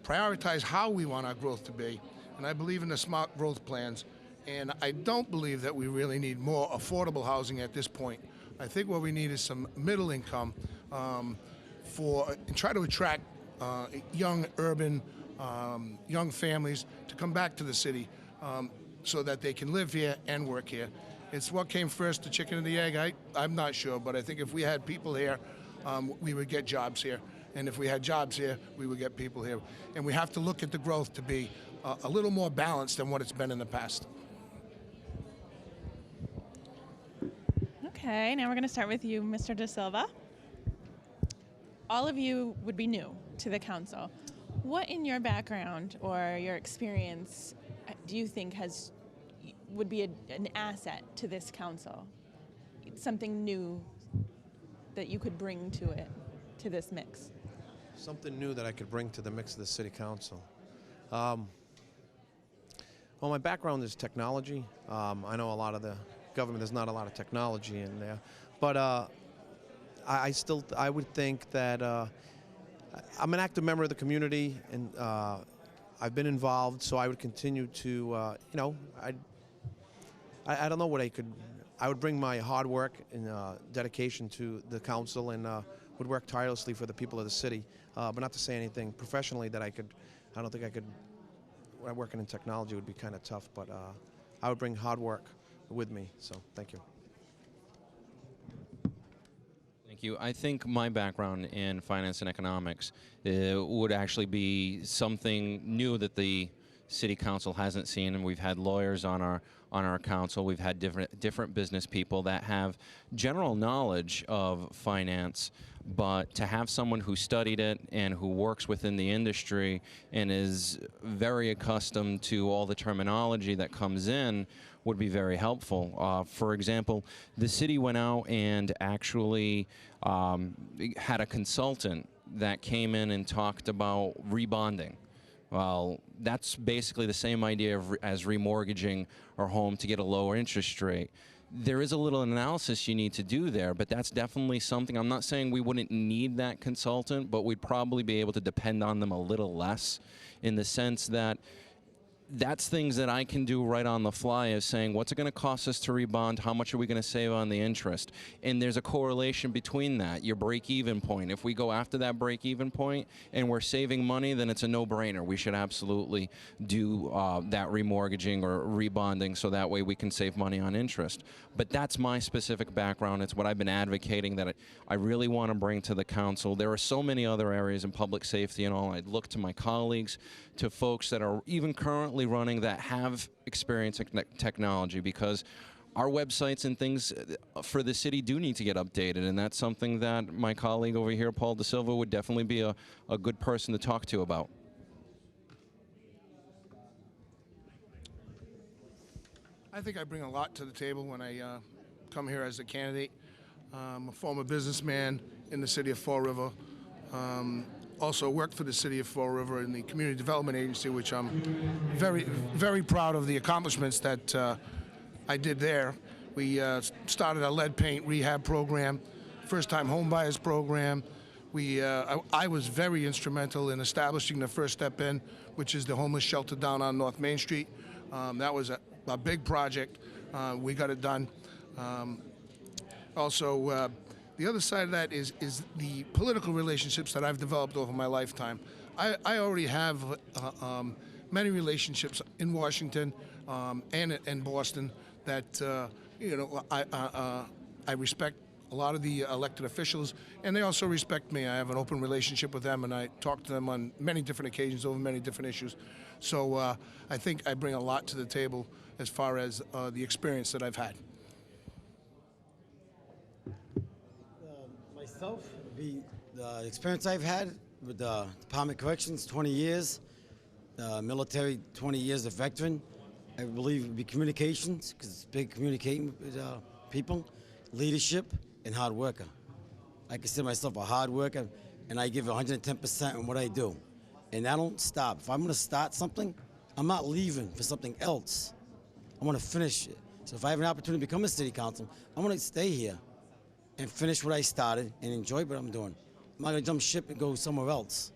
prioritize how we want our growth to be. And I believe in the smart growth plans, and I don't believe that we really need more affordable housing at this point. I think what we need is some middle income and try to attract young urban young families to come back to the city so that they can live here and work here. It's what came first, the chicken or the egg? I'm not sure, but I think if we had people here, we would get jobs here. And if we had jobs here, we would get people here. And we have to look at the growth to be a little more balanced than what it's been in the past. Okay, now we're going to start with you, Mr. De Silva. All of you would be new to the council. What in your background or your experience do you think would be an asset to this council? Something new that you could bring to it, to this mix? Something new that I could bring to the mix of the city council. Well, my background is technology. I know a lot of the government, there's not a lot of technology in there, but I would think that I'm an active member of the community, and I've been involved, so I would continue to, I don't know what I would bring my hard work and dedication to the council, and would work tirelessly for the people of the city, but not to say anything professionally that I don't think I could, working in technology would be kind of tough, but I would bring hard work with me, so thank you. Thank you. I think my background in finance and economics would actually be something new that the city council hasn't seen, and we've had lawyers on our council. We've had different business people that have general knowledge of finance, but to have someone who studied it and who works within the industry and is very accustomed to all the terminology that comes in would be very helpful. For example, the city went out and actually had a consultant that came in and talked about rebonding. Well, that's basically the same idea as remortgaging our home to get a lower interest rate. There is a little analysis you need to do there, but that's definitely something. I'm not saying we wouldn't need that consultant, but we'd probably be able to depend on them a little less, in the sense that that's things that I can do right on the fly, is saying, what's it going to cost us to rebond? How much are we going to save on the interest? And there's a correlation between that, your break-even point. If we go after that break-even point and we're saving money, then it's a no-brainer. We should absolutely do that remortgaging or rebonding, so that way we can save money on interest. But that's my specific background. It's what I've been advocating that I really want to bring to the council. There are so many other areas in public safety and all. I'd look to my colleagues, to folks that are even currently running that have experience in technology, because our websites and things for the city do need to get updated, and that's something that my colleague over here, Paul De Silva, would definitely be a good person to talk to about. I think I bring a lot to the table when I come here as a candidate. I'm a former businessman in the city of Fall River. Also worked for the city of Fall River in the Community Development Agency, which I'm very, very proud of the accomplishments that I did there. We started a lead paint rehab program, first-time homebuyers program. I was very instrumental in establishing the First Step In, which is the homeless shelter down on North Main Street. That was a big project. We got it done. Also, the other side of that is the political relationships that I've developed over my lifetime. I already have many relationships in Washington and in Boston that I respect a lot of the elected officials, and they also respect me. I have an open relationship with them, and I talk to them on many different occasions over many different issues. So I think I bring a lot to the table as far as the experience that I've had. Myself, would be the experience I've had with the Department of Corrections, 20 years, military, 20 years of veteran. I believe it would be communications, because it's big communicating with people, leadership, and hard worker. I consider myself a hard worker, and I give 110% in what I do. And I don't stop. If I'm going to start something, I'm not leaving for something else. I want to finish it. So if I have an opportunity to become a city council, I want to stay here and finish what I started and enjoy what I'm doing. I'm not going to jump ship and go somewhere else.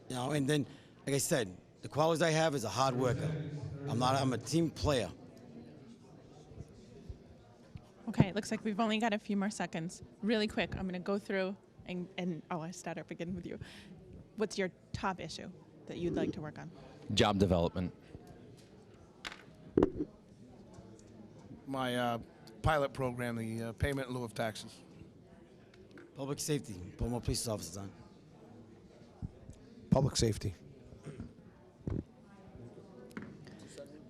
You know, and then, like I said, the qualities I have is a hard worker. I'm a team player. Okay, it looks like we've only got a few more seconds. Really quick, I'm going to go through and oh, I started beginning with you. What's your top issue that you'd like to work on? Job development. My pilot program, the payment in lieu of taxes. Public safety, put more police officers on. Public safety.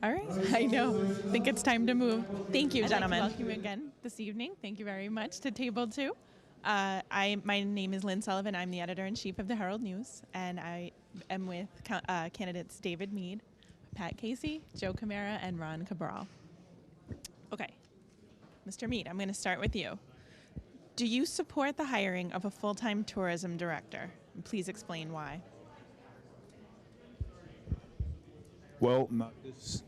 All right, I know. I think it's time to move. Thank you, gentlemen. I'd like to welcome you again this evening. Thank you very much to Table 2. My name is Lynn Sullivan. I'm the editor-in-chief of the Herald News, and I am with candidates David Mead, Pat Casey, Joe Camara, and Ron Cabral. Okay, Mr. Mead, I'm going to start with you. Do you support the hiring of a full-time tourism director? And please explain why. Well, not this.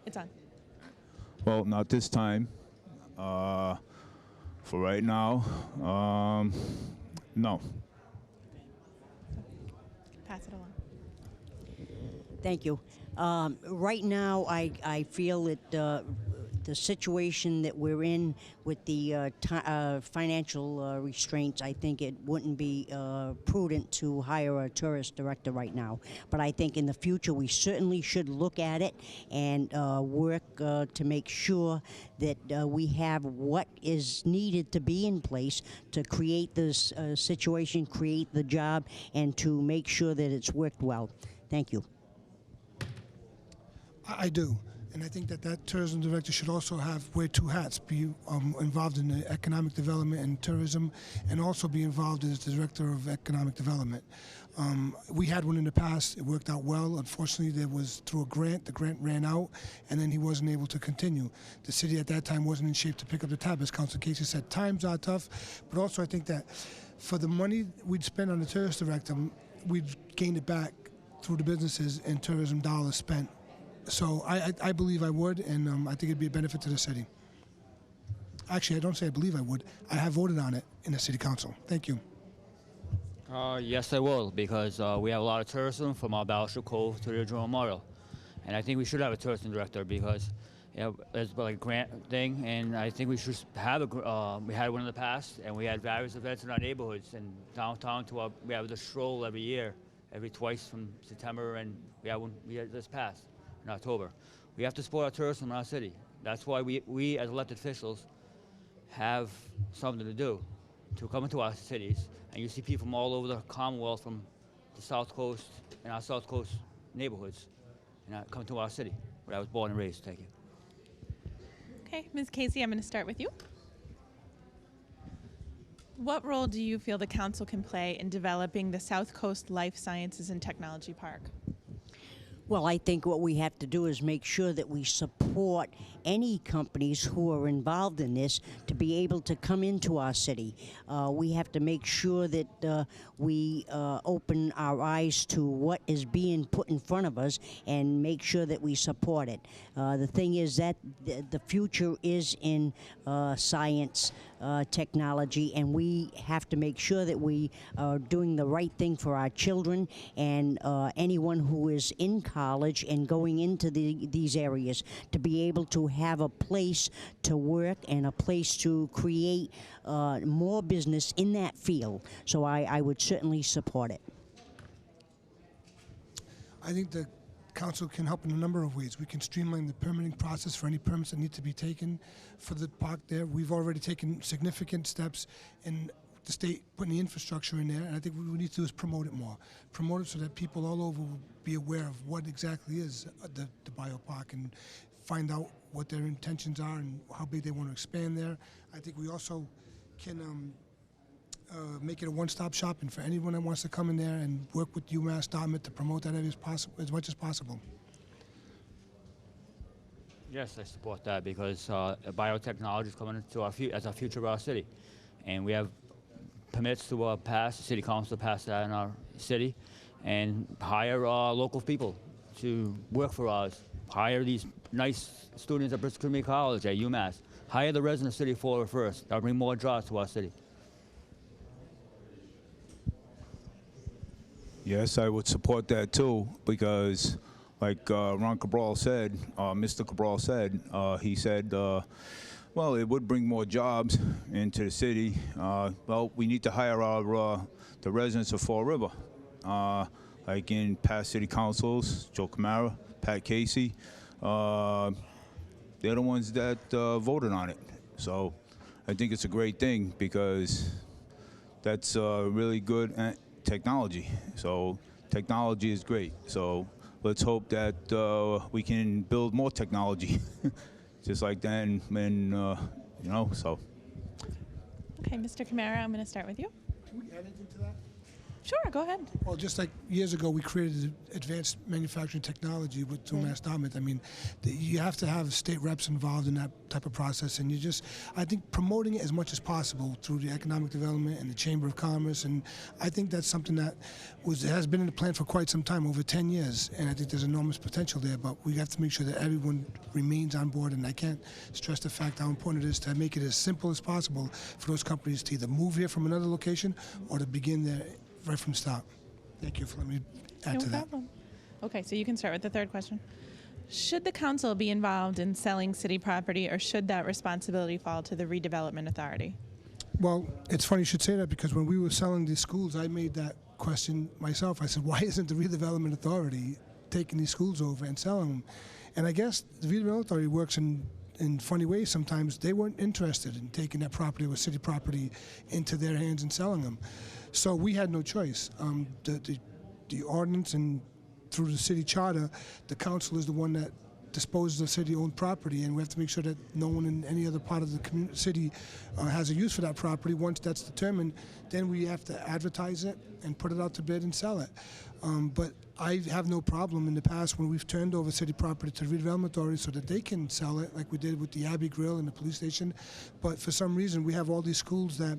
It's on. Well, not this time. For right now, no. Pass it along. Thank you. Right now, I feel that the situation that we're in with the financial restraints, I think it wouldn't be prudent to hire a tourist director right now. But I think in the future, we certainly should look at it and work to make sure that we have what is needed to be in place to create this situation, create the job, and to make sure that it's worked well. Thank you. I do. And I think that that tourism director should also wear two hats, be involved in the economic development and tourism, and also be involved as the director of economic development. We had one in the past. It worked out well. Unfortunately, there was through a grant. The grant ran out, and then he wasn't able to continue. The city at that time wasn't in shape to pick up the tab. As Councilor Casey said, times are tough, but also I think that for the money we'd spend on the tourist director, we'd gain it back through the businesses and tourism dollars spent. So I believe I would, and I think it'd be a benefit to the city. Actually, I don't say I believe I would. I have voted on it in the city council. Thank you. Yes, I will, because we have a lot of tourism from our Battleship Cove to the Adrian Memorial. And I think we should have a tourism director because it's like a grant thing, and I think we should have we had one in the past, and we had various events in our neighborhoods and downtown we have the stroll every year, twice from September, and we had this past in October. We have to support our tourism in our city. That's why we as elected officials have something to do to come into our cities. And you see people from all over the Commonwealth, from the South Coast and our South Coast neighborhoods, come to our city, where I was born and raised. Thank you. Okay, Ms. Casey, I'm going to start with you. What role do you feel the council can play in developing the South Coast Life Sciences and Technology Park? Well, I think what we have to do is make sure that we support any companies who are involved in this to be able to come into our city. We have to make sure that we open our eyes to what is being put in front of us and make sure that we support it. The thing is that the future is in science, technology, and we have to make sure that we are doing the right thing for our children and anyone who is in college and going into these areas to be able to have a place to work and a place to create more business in that field. So I would certainly support it. I think the council can help in a number of ways. We can streamline the permitting process for any permits that need to be taken for the park there. We've already taken significant steps in the state putting the infrastructure in there, and I think what we need to do is promote it more. Promote it so that people all over will be aware of what exactly is the biopark and find out what their intentions are and how big they want to expand there. I think we also can make it a one-stop shopping for anyone that wants to come in there and work with UMass Dartmouth to promote that as much as possible. Yes, I support that because biotechnology is coming into as our future of our city. And we have permits to pass, the city council to pass that in our city, and hire local people to work for us. Hire these nice students at Bristol Community College, at UMass. Hire the residents of the city of Florida first. That'll bring more jobs to our city. Yes, I would support that too, because like Ron Cabral said, Mr. Cabral said, he said, well, it would bring more jobs into the city. Well, we need to hire the residents of Fall River, like in past city councils, Joe Camara, Pat Casey. They're the ones that voted on it. So I think it's a great thing because that's really good technology. So technology is great. So let's hope that we can build more technology, just like that, and you know, so. Okay, Mr. Camara, I'm going to start with you. Can we add anything to that? Sure, go ahead. Well, just like years ago, we created advanced manufacturing technology with UMass Dartmouth. I mean, you have to have state reps involved in that type of process, and I think promoting it as much as possible through the economic development and the Chamber of Commerce, and I think that's something that has been in the plan for quite some time, over 10 years, and I think there's enormous potential there, but we have to make sure that everyone remains on board, and I can't stress the fact how important it is to make it as simple as possible for those companies to either move here from another location or to begin there right from the start. Thank you for letting me add to that. No problem. Okay, so you can start with the third question. Should the council be involved in selling city property, or should that responsibility fall to the redevelopment authority? Well, it's funny you should say that, because when we were selling these schools, I made that question myself. I said, why isn't the redevelopment authority taking these schools over and selling them? And I guess the redevelopment authority works in funny ways sometimes. They weren't interested in taking that property or city property into their hands and selling them. So we had no choice. The ordinance and through the city charter, the council is the one that disposes of city-owned property, and we have to make sure that no one in any other part of the city has a use for that property. Once that's determined, then we have to advertise it and put it out to bid and sell it. But I have no problem in the past when we've turned over city property to the redevelopment authority so that they can sell it, like we did with the Abbey Grill and the police station. But for some reason, we have all these schools that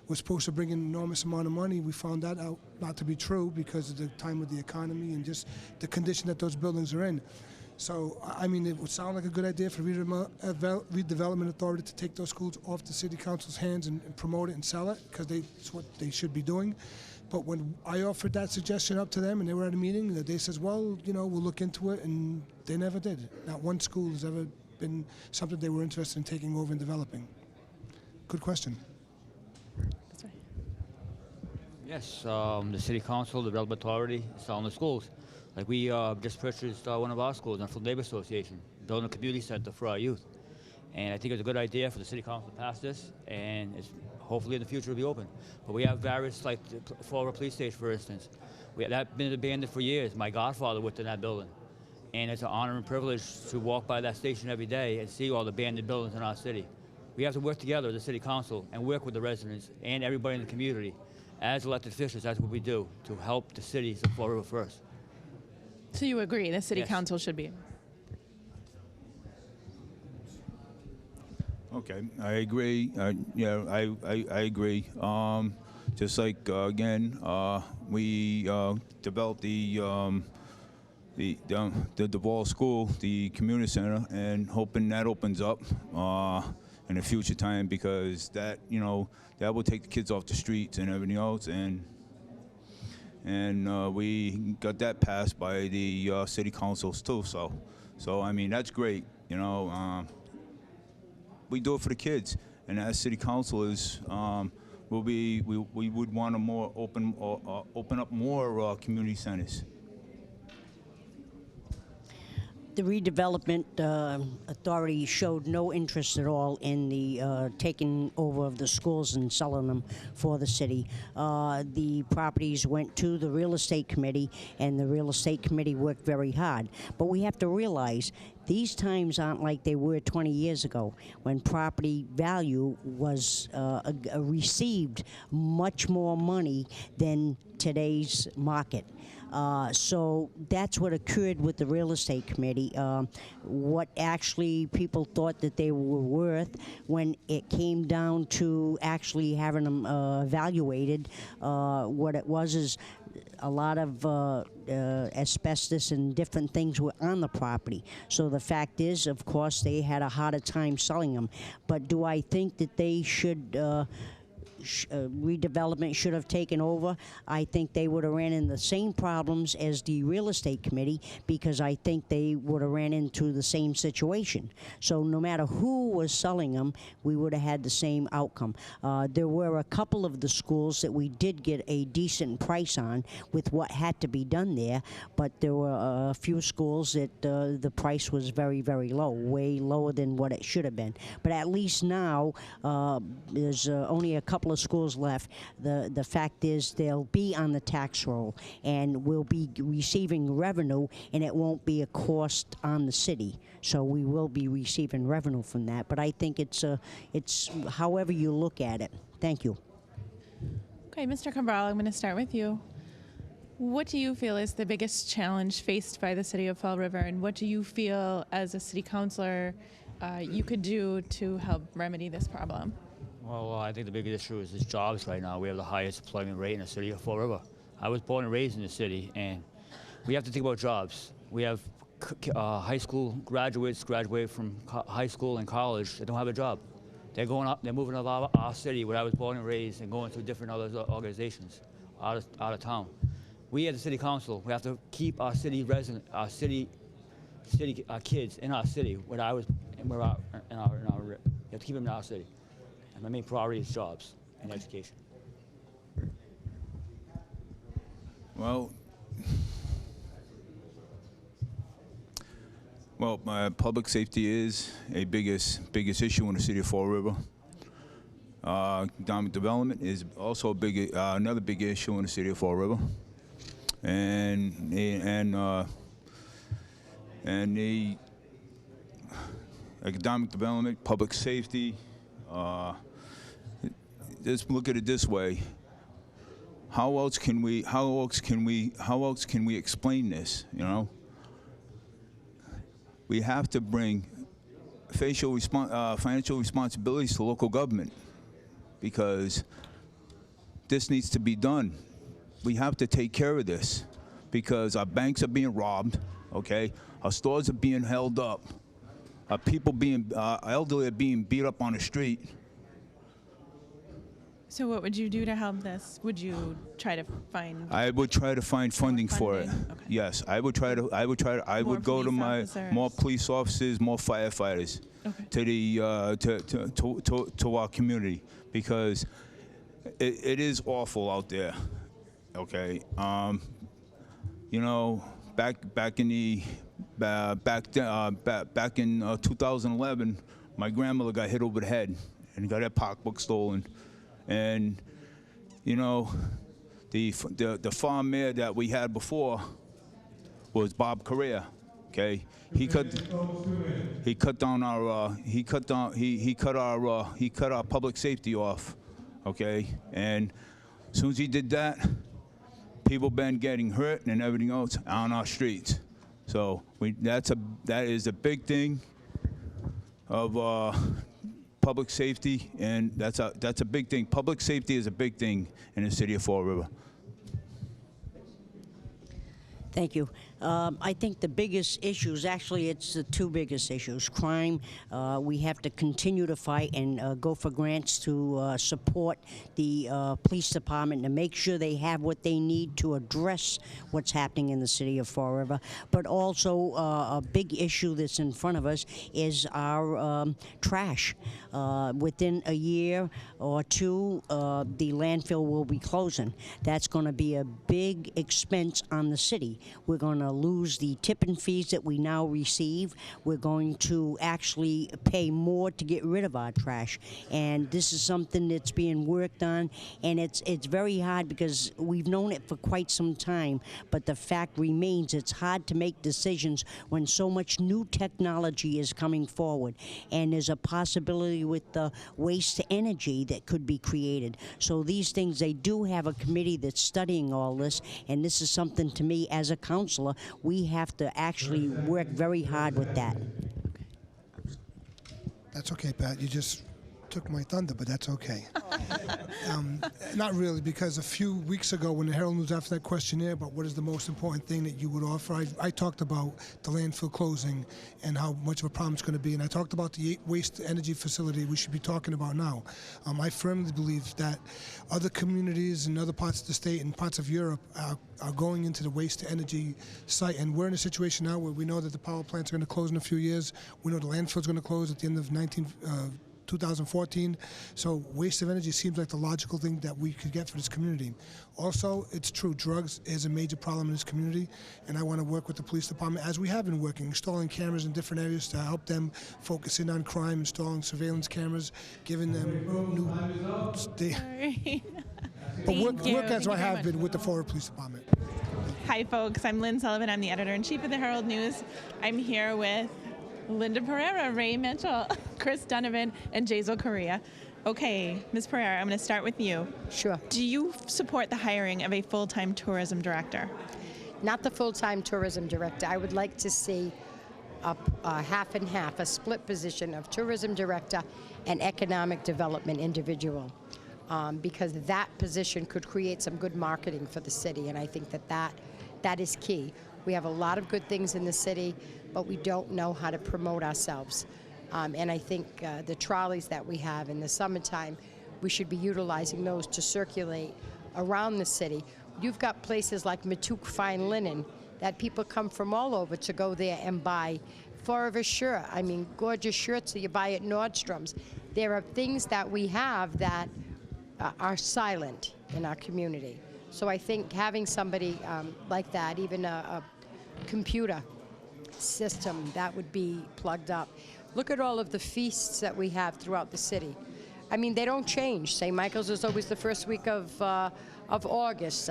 were supposed to bring in an enormous amount of money. We found that out not to be true because of the time of the economy and just the condition that those buildings are in. So, I mean, it would sound like a good idea for the redevelopment authority to take those schools off the city council's hands and promote it and sell it, because it's what they should be doing. But when I offered that suggestion up to them and they were at a meeting, they says, well, you know, we'll look into it, and they never did. Not one school has ever been something they were interested in taking over and developing. Good question. Yes, the city council, the development authority, selling the schools. Like we just purchased one of our schools, the National Neighbor Association, building a community center for our youth. And I think it's a good idea for the city council to pass this, and hopefully in the future it'll be open. But we have various, like the Fall River Police Station, for instance. That's been abandoned for years. My godfather worked in that building. And it's an honor and privilege to walk by that station every day and see all the abandoned buildings in our city. We have to work together as a city council and work with the residents and everybody in the community. As elected officials, that's what we do, to help the cities of Fall River first. So you agree the city Yes. council should be? Okay, I agree. Yeah, I agree. Just like again, we developed the Duval School, the community center, and hoping that opens up in the future time, because that that will take the kids off the streets and everything else, and we got that passed by the city councils too. So I mean, that's great. We do it for the kids, and as city councilors, we would want to open up more community centers. The redevelopment authority showed no interest at all in the taking over of the schools and selling them for the city. The properties went to the real estate committee, and the real estate committee worked very hard. But we have to realize these times aren't like they were 20 years ago, when property value was received much more money than today's market. So that's what occurred with the real estate committee. What actually people thought that they were worth, when it came down to actually having them evaluated, what it was is a lot of asbestos and different things were on the property. So the fact is, of course, they had a harder time selling them. But do I think that they should redevelopment should have taken over? I think they would have ran into the same problems as the real estate committee, because I think they would have ran into the same situation. So no matter who was selling them, we would have had the same outcome. There were a couple of the schools that we did get a decent price on with what had to be done there, but there were a few schools that the price was very, very low, way lower than what it should have been. But at least now there's only a couple of schools left. The fact is, they'll be on the tax roll, and we'll be receiving revenue, and it won't be a cost on the city. So we will be receiving revenue from that. But I think it's however you look at it. Thank you. Okay, Mr. Cabral, I'm going to start with you. What do you feel is the biggest challenge faced by the city of Fall River, and what do you feel as a city councilor you could do to help remedy this problem? Well, I think the biggest issue is jobs right now. We have the highest employment rate in the city of Fall River. I was born and raised in the city, and we have to think about jobs. We have high school graduates graduate from high school and college that don't have a job. They're going up, they're moving out of our city where I was born and raised, and going to different other organizations out of town. We as the city council, we have to keep our city resident, our kids in our city where I was, and we have to keep them in our city. And my main priority is jobs and education. Well, public safety is a biggest issue in the city of Fall River. Economic development is also a another big issue in the city of Fall River, and the economic development, public safety. Just look at it this way: how else can we explain this? You know, we have to bring financial responsibilities to local government, because this needs to be done. We have to take care of this, because our banks are being robbed. Okay, our stores are being held up. Our elderly are being beat up on the street. So what would you do to help this? Would you try to find? I would try to find funding for it. Okay. Yes, I would go to more police officers, more firefighters, okay, to our community, because it is awful out there. Okay, you know, back in 2011, my grandmother got hit over the head and got her pocketbook stolen. And, you know, the farm mayor that we had before was Bob Correa. Okay, he cut our public safety off. Okay, and as soon as he did that, people been getting hurt and everything else on our streets. So that is a big thing of public safety, and that's a big thing. Public safety is a big thing in the city of Fall River. Thank you. I think the biggest issues, actually, it's the two biggest issues. Crime, we have to continue to fight and go for grants to support the police department to make sure they have what they need to address what's happening in the city of Fall River. But also a big issue that's in front of us is our trash. Within a year or two, the landfill will be closing. That's going to be a big expense on the city. We're going to lose the tipping fees that we now receive. We're going to actually pay more to get rid of our trash. And this is something that's being worked on, and it's very hard because we've known it for quite some time, but the fact remains it's hard to make decisions when so much new technology is coming forward, and there's a possibility with the waste to energy that could be created. So these things, they do have a committee that's studying all this, and this is something, to me as a counselor, we have to actually work very hard with that. That's okay, Pat. You just took my thunder, but that's okay. Not really, because a few weeks ago when the Herald News asked that questionnaire about what is the most important thing that you would offer, I talked about the landfill closing and how much of a problem it's going to be, and I talked about the waste-to-energy facility we should be talking about now. I firmly believe that other communities in other parts of the state and parts of Europe are going into the waste-to-energy site, and we're in a situation now where we know that the power plants are going to close in a few years. We know the landfill is going to close at the end of 2014. So waste of energy seems like the logical thing that we could get for this community. Also, it's true, drugs is a major problem in this community, and I want to work with the police department, as we have been working, installing cameras in different areas to help them focus in on crime, installing surveillance cameras, giving them new... But work as I have been with the Fall River Police Department. Hi, folks. I'm Lynn Sullivan. I'm the editor-in-chief of the Herald News. I'm here with Linda Pereira, Ray Mitchell, Chris Donovan, and Jazel Correa. Okay, Ms. Pereira, I'm going to start with you. Sure. Do you support the hiring of a full-time tourism director? Not the full-time tourism director. I would like to see a half and half, a split position of tourism director and economic development individual, because that position could create some good marketing for the city, and I think that is key. We have a lot of good things in the city, but we don't know how to promote ourselves. And I think the trolleys that we have in the summertime, we should be utilizing those to circulate around the city. You've got places like Matuk Fine Linen that people come from all over to go there and buy Forever Sure. I mean, gorgeous shirts that you buy at Nordstrom's. There are things that we have that are silent in our community. So I think having somebody like that, even a computer system that would be plugged up. Look at all of the feasts that we have throughout the city. I mean, they don't change. St. Michael's is always the first week of August.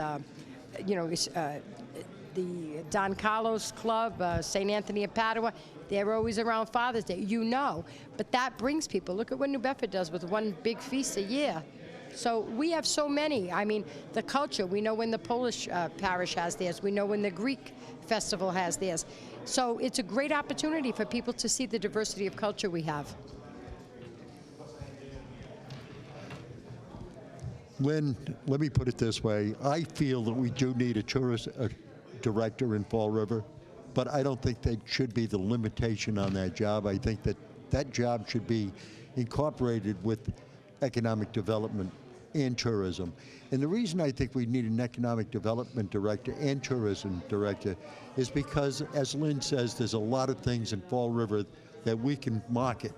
The Don Carlos Club, St. Anthony of Padua, they're always around Father's Day, but that brings people. Look at what New Bedford does with one big feast a year. So we have so many. I mean, the culture, we know when the Polish parish has theirs, we know when the Greek festival has theirs. So it's a great opportunity for people to see the diversity of culture we have. Lynn, let me put it this way. I feel that we do need a tourist director in Fall River, but I don't think that should be the limitation on that job. I think that that job should be incorporated with economic development and tourism. And the reason I think we need an economic development director and tourism director is because, as Lynn says, there's a lot of things in Fall River that we can market.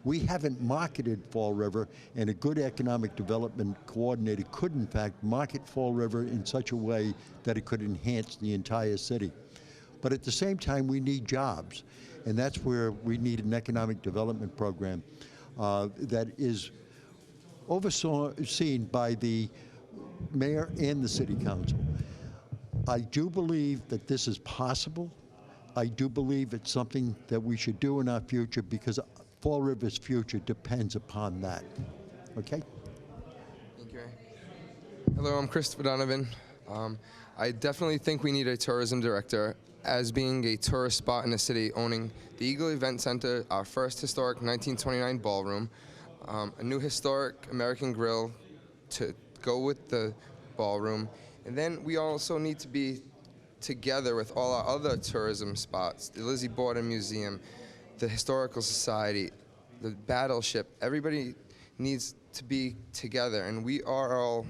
We haven't marketed Fall River, and a good economic development coordinator could, in fact, market Fall River in such a way that it could enhance the entire city. But at the same time, we need jobs, and that's where we need an economic development program that is overseen by the mayor and the city council. I do believe that this is possible. I do believe it's something that we should do in our future, because Fall River's future depends upon that. Okay? Thank you. Hello, I'm Christopher Donovan. I definitely think we need a tourism director, as being a tourist spot in the city, owning the Eagle Event Center, our first historic 1929 ballroom, a new historic American grill to go with the ballroom, and then we also need to be together with all our other tourism spots, the Lizzie Borden Museum, the Historical Society, the Battleship. Everybody needs to be together, and we are all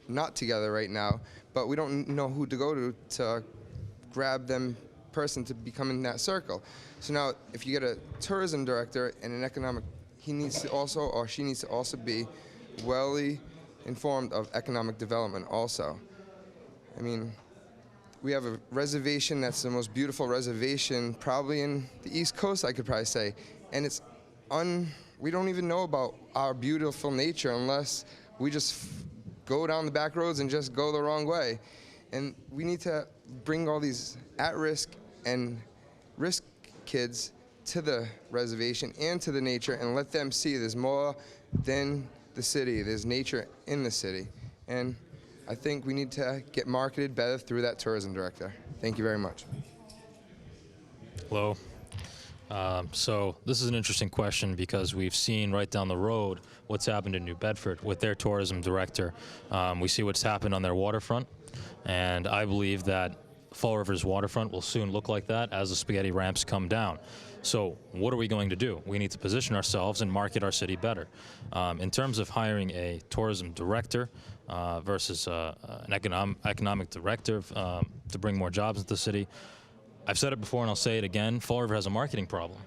not together right now, but we don't know who to go to grab them person to become in that circle. So now, if you get a tourism director and an economic, he needs to also, or she needs to also be well informed of economic development also. I mean, We have a reservation that's the most beautiful reservation probably in the East Coast, I could probably say. And it's we don't even know about our beautiful nature unless we just go down the back roads and just go the wrong way. And we need to bring all these at-risk and risk kids to the reservation and to the nature and let them see there's more than the city. There's nature in the city. And I think we need to get marketed better through that tourism director. Thank you very much. Hello. So this is an interesting question because we've seen right down the road what's happened in New Bedford with their tourism director. We see what's happened on their waterfront, and I believe that Fall River's waterfront will soon look like that as the spaghetti ramps come down. So what are we going to do? We need to position ourselves and market our city better. In terms of hiring a tourism director versus an economic director to bring more jobs into the city, I've said it before and I'll say it again, Fall River has a marketing problem.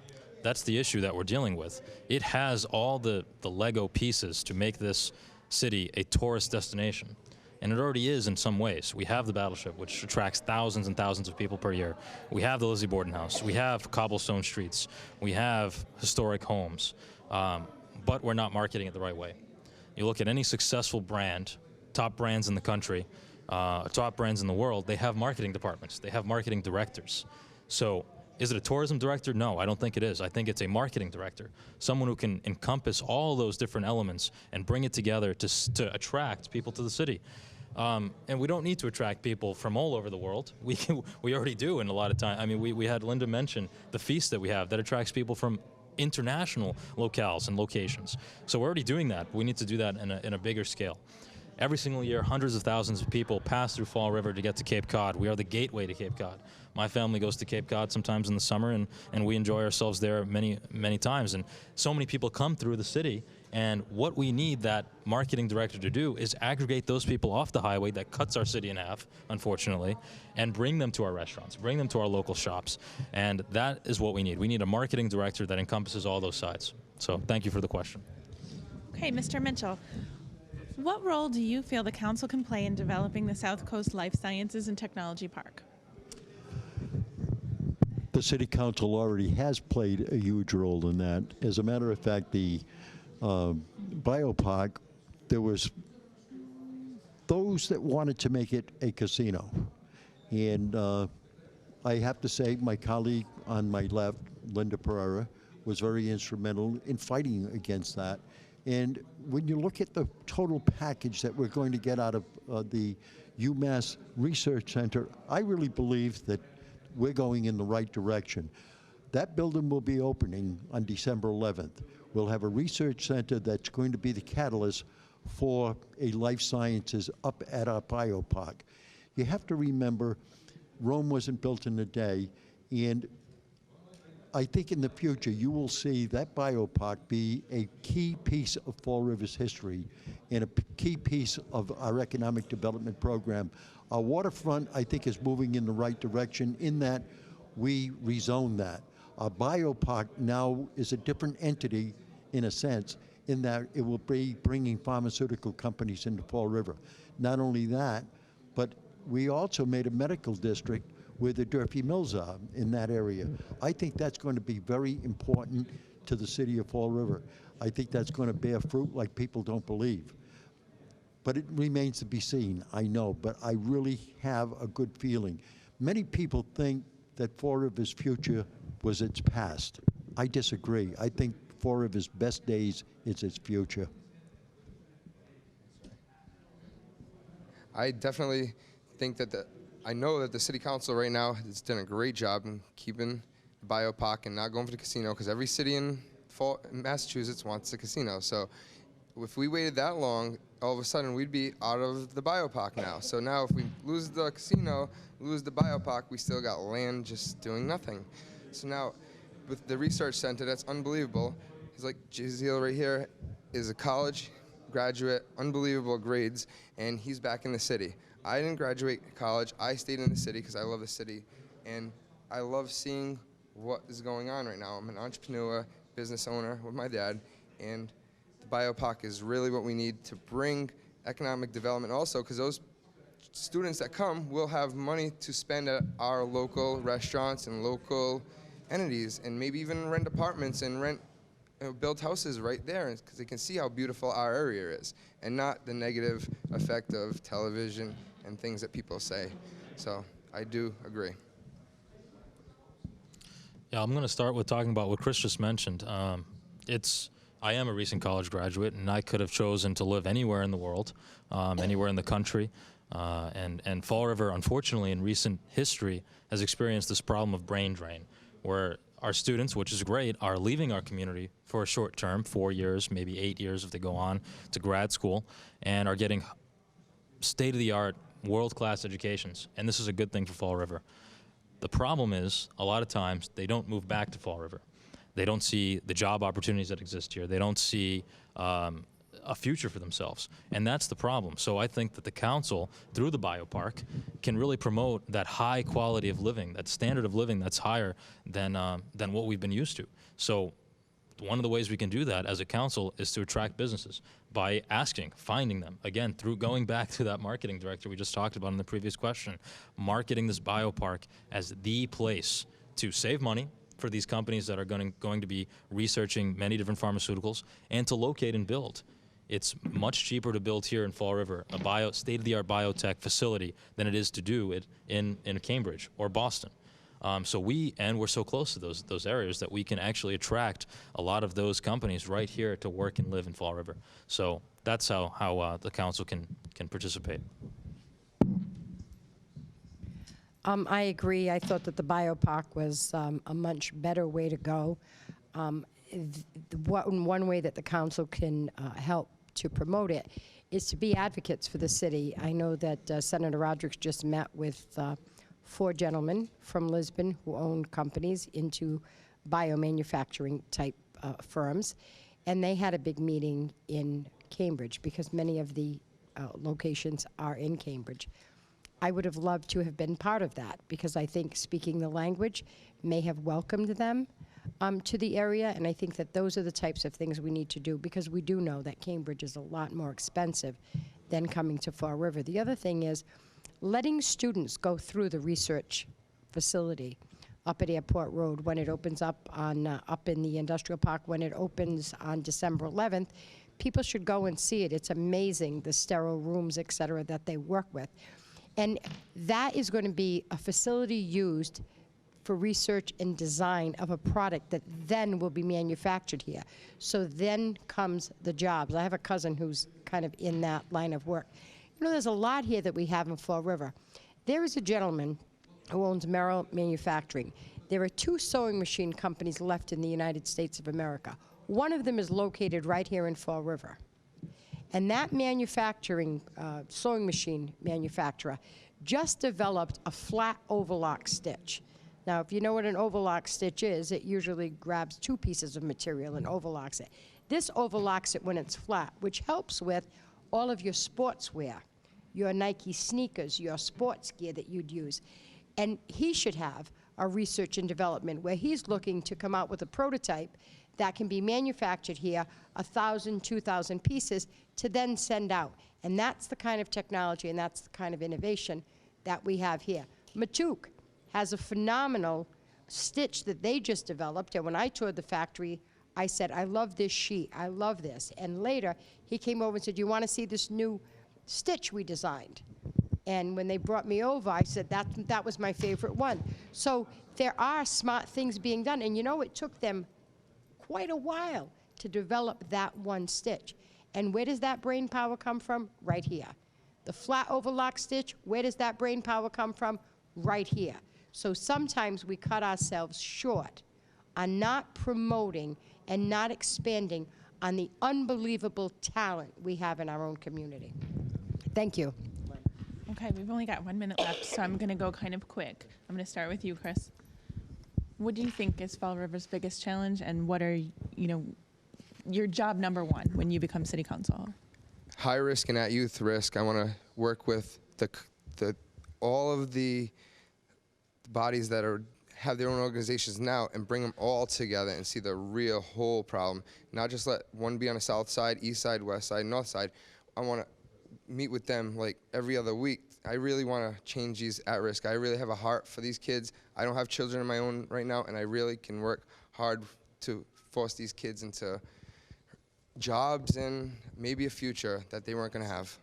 That's the issue that we're dealing with. It has all the Lego pieces to make this city a tourist destination. And it already is in some ways. We have the Battleship, which attracts thousands and thousands of people per year. We have the Lizzie Borden House. We have cobblestone streets. We have historic homes. But we're not marketing it the right way. You look at any successful brand, top brands in the country, top brands in the world, they have marketing departments. They have marketing directors. So is it a tourism director? No, I don't think it is. I think it's a marketing director, someone who can encompass all those different elements and bring it together to attract people to the city. And we don't need to attract people from all over the world. We already do in a lot of time. I mean, we had Linda mention the feast that we have that attracts people from international locales and locations. So we're already doing that. We need to do that in a bigger scale. Every single year, hundreds of thousands of people pass through Fall River to get to Cape Cod. We are the gateway to Cape Cod. My family goes to Cape Cod sometimes in the summer, and we enjoy ourselves there many, many times. And so many people come through the city, and what we need that marketing director to do is aggregate those people off the highway that cuts our city in half, unfortunately, and bring them to our restaurants, bring them to our local shops. And that is what we need. We need a marketing director that encompasses all those sides. So thank you for the question. Okay, Mr. Mitchell. What role do you feel the council can play in developing the South Coast Life Sciences and Technology Park? The City Council already has played a huge role in that. As a matter of fact, the biopark, there was those that wanted to make it a casino. And I have to say my colleague on my left, Linda Pereira, was very instrumental in fighting against that. And when you look at the total package that we're going to get out of the UMass Research Center, I really believe that we're going in the right direction. That building will be opening on December 11th. We'll have a research center that's going to be the catalyst for a life sciences up at our biopark. You have to remember, Rome wasn't built in a day, and I think in the future you will see that biopark be a key piece of Fall River's history and a key piece of our economic development program. Our waterfront, I think, is moving in the right direction in that we rezone that. Our biopark now is a different entity in a sense in that it will be bringing pharmaceutical companies into Fall River. Not only that, but we also made a medical district where the Durfee Mills are in that area. I think that's going to be very important to the city of Fall River. I think that's going to bear fruit like people don't believe. But it remains to be seen, I know, but I really have a good feeling. Many people think that Fall River's future was its past. I disagree. I think Fall River's best days is its future. I definitely think that I know that the city council right now has done a great job in keeping the biopark and not going for the casino, because every city in Massachusetts wants a casino. So if we waited that long, all of a sudden we'd be out of the biopark now. So now if we lose the casino, lose the biopark, we still got land just doing nothing. So now with the research center, that's unbelievable. He's like, Jaziel right here is a college graduate, unbelievable grades, and he's back in the city. I didn't graduate college. I stayed in the city because I love the city, and I love seeing what is going on right now. I'm an entrepreneur, business owner with my dad, and the biopark is really what we need to bring economic development also, because those students that come will have money to spend at our local restaurants and local entities, and maybe even rent apartments and build houses right there, because they can see how beautiful our area is, and not the negative effect of television and things that people say. So I do agree. Yeah, I'm going to start with talking about what Chris just mentioned. I am a recent college graduate, and I could have chosen to live anywhere in the world, anywhere in the country. And Fall River, unfortunately, in recent history, has experienced this problem of brain drain, where our students, which is great, are leaving our community for a short term, 4 years, maybe 8 years if they go on to grad school, and are getting state-of-the-art, world-class educations. And this is a good thing for Fall River. The problem is, a lot of times, they don't move back to Fall River. They don't see the job opportunities that exist here. They don't see a future for themselves. And that's the problem. So I think that the council, through the biopark, can really promote that high quality of living, that standard of living that's higher than what we've been used to. So one of the ways we can do that as a council is to attract businesses by finding them, again, through going back to that marketing director we just talked about in the previous question, marketing this biopark as the place to save money for these companies that are going to be researching many different pharmaceuticals, and to locate and build. It's much cheaper to build here in Fall River a state-of-the-art biotech facility than it is to do it in Cambridge or Boston. So we're so close to those areas that we can actually attract a lot of those companies right here to work and live in Fall River. So that's how the council can participate. I agree. I thought that the biopark was a much better way to go. One way that the council can help to promote it is to be advocates for the city. I know that Senator Roderick just met with 4 gentlemen from Lisbon who own companies into biomanufacturing type firms, and they had a big meeting in Cambridge because many of the locations are in Cambridge. I would have loved to have been part of that because I think speaking the language may have welcomed them to the area, and I think that those are the types of things we need to do because we do know that Cambridge is a lot more expensive than coming to Fall River. The other thing is letting students go through the research facility up at Airport Road when it opens up up in the industrial park, when it opens on December 11th. People should go and see it. It's amazing, the sterile rooms, et cetera, that they work with. And that is going to be a facility used for research and design of a product that then will be manufactured here. So then comes the jobs. I have a cousin who's kind of in that line of work. You know, there's a lot here that we have in Fall River. There is a gentleman who owns Merrill Manufacturing. There are 2 sewing machine companies left in the United States of America. One of them is located right here in Fall River. And that manufacturing, sewing machine manufacturer, just developed a flat overlock stitch. Now, if you know what an overlock stitch is, it usually grabs 2 pieces of material and overlocks it. This overlocks it when it's flat, which helps with all of your sportswear, your Nike sneakers, your sports gear that you'd use. And he should have a research and development where he's looking to come out with a prototype that can be manufactured here, 1,000, 2,000 pieces, to then send out. And that's the kind of technology and that's the kind of innovation that we have here. Matuk has a phenomenal stitch that they just developed, and when I toured the factory, I said, I love this sheet, I love this. And later, he came over and said, do you want to see this new stitch we designed? And when they brought me over, I said, that was my favorite one. So there are smart things being done, and you know, it took them quite a while to develop that one stitch. And where does that brain power come from? Right here. The flat overlock stitch, where does that brain power come from? Right here. So sometimes we cut ourselves short on not promoting and not expanding on the unbelievable talent we have in our own community. Thank you. Okay, we've only got 1 minute left, so I'm going to go kind of quick. I'm going to start with you, Chris. What do you think is Fall River's biggest challenge, and what are, your job number 1 when you become city council? High risk and at youth risk. I want to work with all of the bodies that have their own organizations now and bring them all together and see the real whole problem. Not just let one be on the south side, east side, west side, north side. I want to meet with them like every other week I really want to change these at risk. I really have a heart for these kids. I don't have children of my own right now, and I really can work hard to force these kids into jobs and maybe a future that they weren't going to have.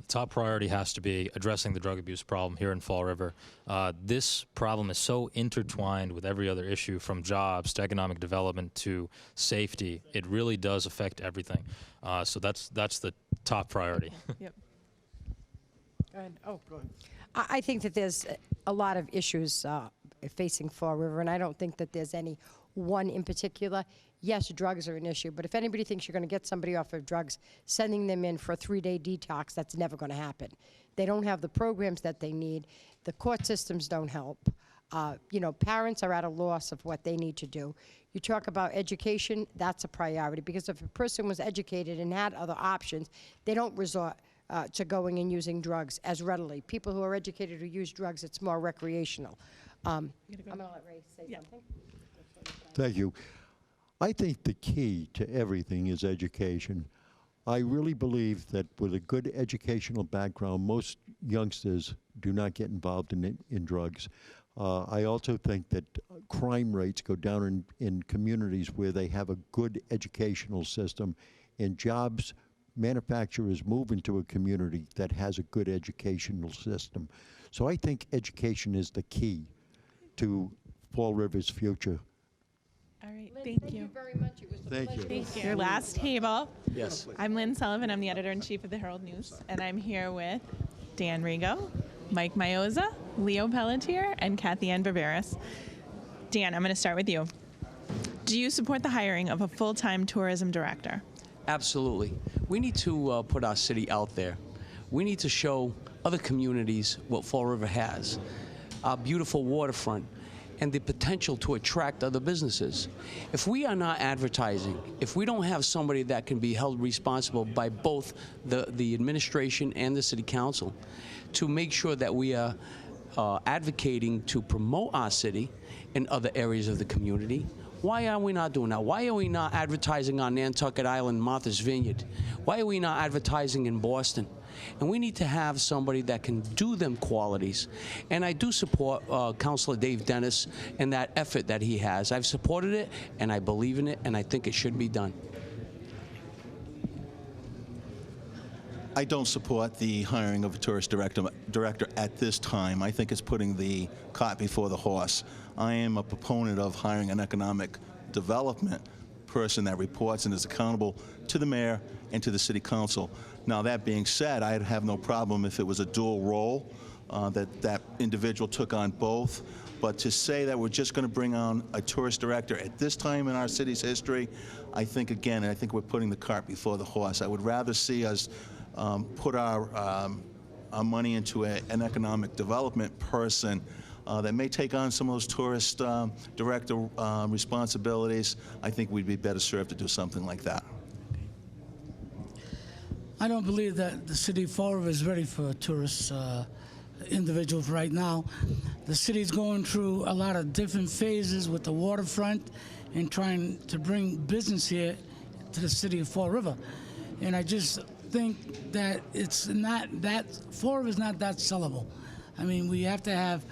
Top priority has to be addressing the drug abuse problem here in Fall River. This problem is so intertwined with every other issue, from jobs to economic development to safety. It really does affect everything. So that's the top priority. Yep. Go ahead. Oh, go ahead. I think that there's a lot of issues facing Fall River, and I don't think that there's any one in particular. Yes, drugs are an issue, but if anybody thinks you're going to get somebody off of drugs, sending them in for a 3-day detox, that's never going to happen. They don't have the programs that they need. The court systems don't help. You know, parents are at a loss of what they need to do. You talk about education, that's a priority, because if a person was educated and had other options, they don't resort to going and using drugs as readily. People who are educated who use drugs, it's more recreational. I'm going to let Ray say something. Thank you. I think the key to everything is education. I really believe that with a good educational background, most youngsters do not get involved in drugs. I also think that crime rates go down in communities where they have a good educational system, and jobs, manufacturers move into a community that has a good educational system. So I think education is the key to Fall River's future. All right, Lynn, thank you very much. It was a Thank you. Thank you. Your last table. Yes. I'm Lynn Sullivan. I'm the editor-in-chief of the Herald News, and I'm here with Dan Rigo, Mike Maioza, Leo Pelletier, and Kathy Ann Barberis. Dan, I'm going to start with you. Do you support the hiring of a full-time tourism director? Absolutely. We need to put our city out there. We need to show other communities what Fall River has. Our beautiful waterfront and the potential to attract other businesses. If we are not advertising, if we don't have somebody that can be held responsible by both the administration and the city council to make sure that we are advocating to promote our city in other areas of the community, why are we not doing that? Why are we not advertising on Nantucket Island, Martha's Vineyard? Why are we not advertising in Boston? And we need to have somebody that can do them qualities. And I do support Councilor Dave Dennis and that effort that he has. I've supported it, and I believe in it, and I think it should be done. I don't support the hiring of a tourist director at this time. I think it's putting the cart before the horse. I am a proponent of hiring an economic development person that reports and is accountable to the mayor and to the city council. Now, that being said, I'd have no problem if it was a dual role, that individual took on both. But to say that we're just going to bring on a tourist director at this time in our city's history, I think, again, I think we're putting the cart before the horse. I would rather see us put our money into an economic development person that may take on some of those tourist director responsibilities. I think we'd be better served to do something like that. I don't believe that the city of Fall River is ready for tourist individuals right now. The city's going through a lot of different phases with the waterfront and trying to bring business here to the city of Fall River. And I just think that it's not that, Fall River is not that sellable. I mean, we have to have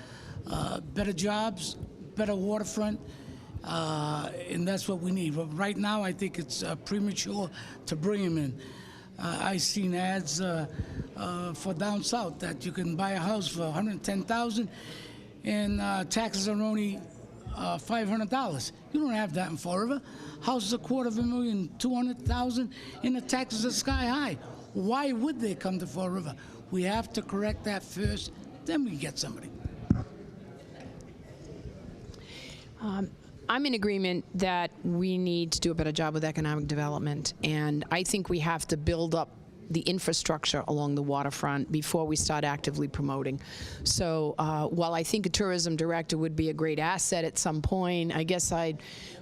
better jobs, better waterfront, and that's what we need. But right now, I think it's premature to bring them in. I've seen ads for down south that you can buy a house for $110,000 and taxes are only $500. You don't have that in Fall River. House is $250,000, $200,000, and the taxes are sky high. Why would they come to Fall River? We have to correct that first, then we get somebody. I'm in agreement that we need to do a better job with economic development, and I think we have to build up the infrastructure along the waterfront before we start actively promoting. So while I think a tourism director would be a great asset at some point, I guess I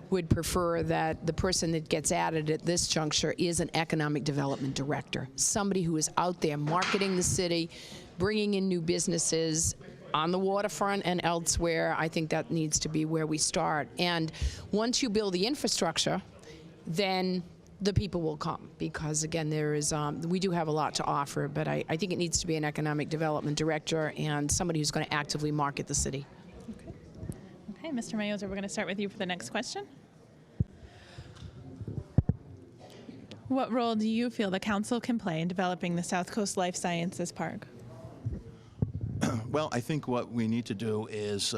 would prefer that the person that gets added at this juncture is an economic development director, somebody who is out there marketing the city, bringing in new businesses, on the waterfront and elsewhere. I think that needs to be where we start. And once you build the infrastructure, then the people will come, because again, there is, we do have a lot to offer, but I think it needs to be an economic development director and somebody who's going to actively market the city. Okay, Mr. Mayoza, we're going to start with you for the next question. What role do you feel the council can play in developing the South Coast Life Sciences Park? Well, I think what we need to do is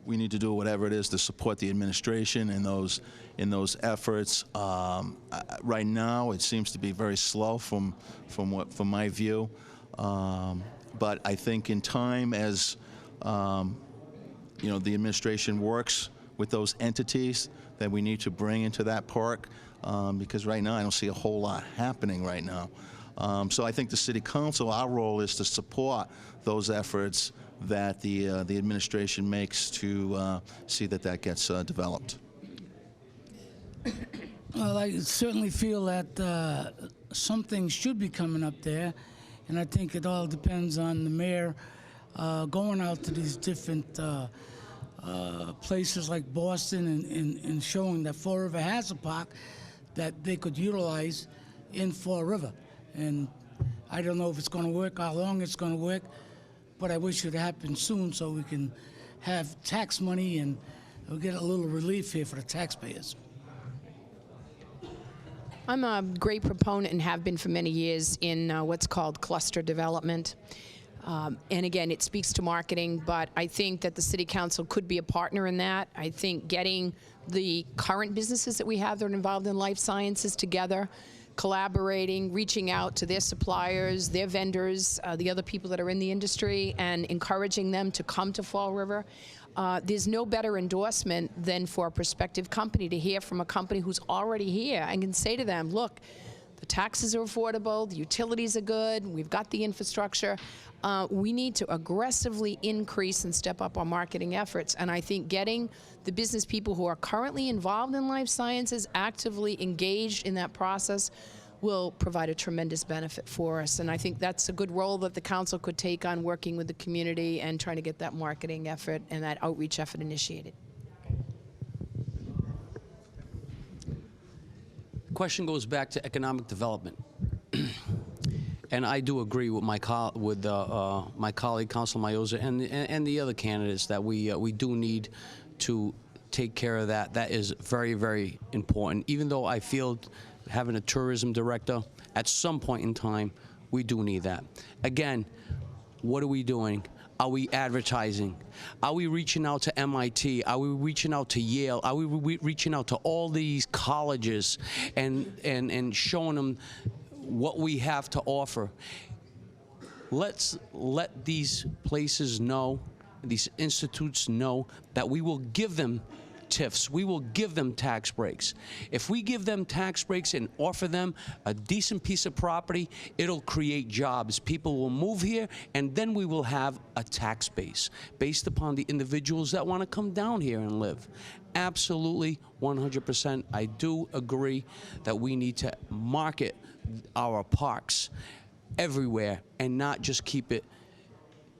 we need to do whatever it is to support the administration in those efforts. Right now, it seems to be very slow from my view. But I think in time, as you know, the administration works with those entities that we need to bring into that park, because right now I don't see a whole lot happening right now. So I think the City Council, our role is to support those efforts that the administration makes to see that that gets developed. Well, I certainly feel that some things should be coming up there, and I think it all depends on the mayor going out to these different places like Boston and showing that Fall River has a park that they could utilize in Fall River. And I don't know if it's going to work, how long it's going to work, but I wish it would happen soon so we can have tax money and we'll get a little relief here for the taxpayers. I'm a great proponent and have been for many years in what's called cluster development. And again, it speaks to marketing, but I think that the City Council could be a partner in that. I think getting the current businesses that we have that are involved in life sciences together, collaborating, reaching out to their suppliers, their vendors, the other people that are in the industry, and encouraging them to come to Fall River. There's no better endorsement than for a prospective company to hear from a company who's already here and can say to them, look, the taxes are affordable, the utilities are good, we've got the infrastructure. We need to aggressively increase and step up our marketing efforts. And I think getting the business people who are currently involved in life sciences actively engaged in that process will provide a tremendous benefit for us. And I think that's a good role that the council could take on, working with the community and trying to get that marketing effort and that outreach effort initiated. The question goes back to economic development. And I do agree with my colleague, Councilor Mayoza, and the other candidates that we do need to take care of that. That is very, very important. Even though I feel having a tourism director, at some point in time, we do need that. Again, what are we doing? Are we advertising? Are we reaching out to MIT? Are we reaching out to Yale? Are we reaching out to all these colleges and showing them what we have to offer? Let's let these places know, these institutes know, that we will give them TIFs. We will give them tax breaks. If we give them tax breaks and offer them a decent piece of property, it'll create jobs. People will move here, and then we will have a tax base based upon the individuals that want to come down here and live. Absolutely, 100%. I do agree that we need to market our parks everywhere and not just keep it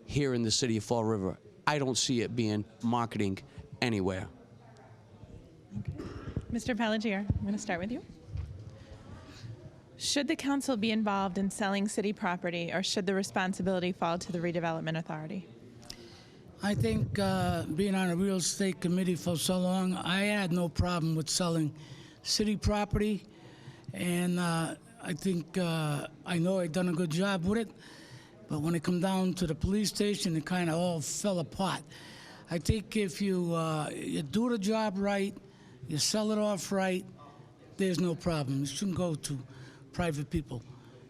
here in the city of Fall River. I don't see it being marketing anywhere. Mr. Pelletier, I'm going to start with you. Should the council be involved in selling city property, or should the responsibility fall to the redevelopment authority? I think being on a real estate committee for so long, I had no problem with selling city property, and I think I know I've done a good job with it, but when it come down to the police station, it kind of all fell apart. I think if you do the job right, you sell it off right, there's no problem. It shouldn't go to private people.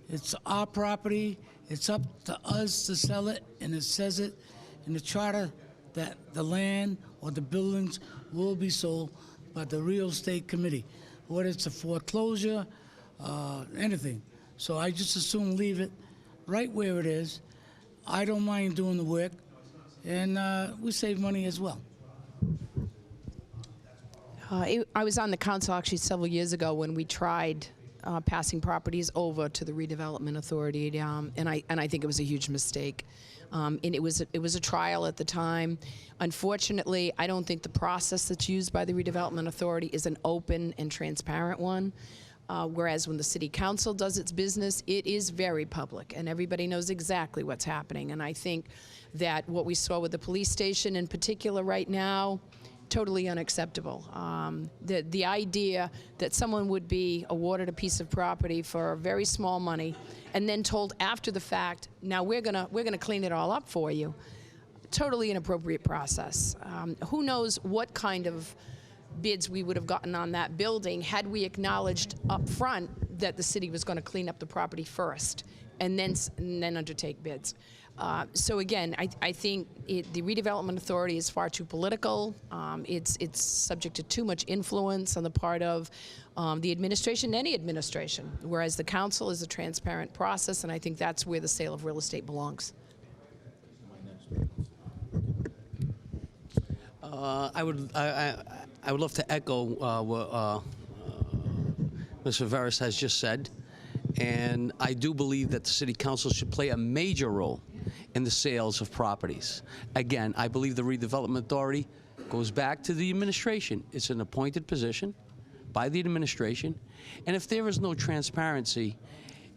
It's our property. It's up to us to sell it, and it says it in the charter that the land or the buildings will be sold by the real estate committee, whether it's a foreclosure, anything. So I just assume leave it right where it is. I don't mind doing the work, and we save money as well. I was on the council actually several years ago when we tried passing properties over to the redevelopment authority, and I think it was a huge mistake. And it was a trial at the time. Unfortunately, I don't think the process that's used by the redevelopment authority is an open and transparent one. Whereas when the city council does its business, it is very public, and everybody knows exactly what's happening. And I think that what we saw with the police station in particular right now, totally unacceptable. The idea that someone would be awarded a piece of property for very small money and then told after the fact, now we're gonna clean it all up for you, totally inappropriate process. Who knows what kind of bids we would have gotten on that building had we acknowledged up front that the city was going to clean up the property first and then undertake bids. So again, I think the redevelopment authority is far too political. It's subject to too much influence on the part of the administration, any administration, whereas the council is a transparent process, and I think that's where the sale of real estate belongs. I would love to echo what Mr. Veras has just said, and I do believe that the City Council should play a major role in the sales of properties. Again, I believe the redevelopment authority goes back to the administration. It's an appointed position by the administration, and if there is no transparency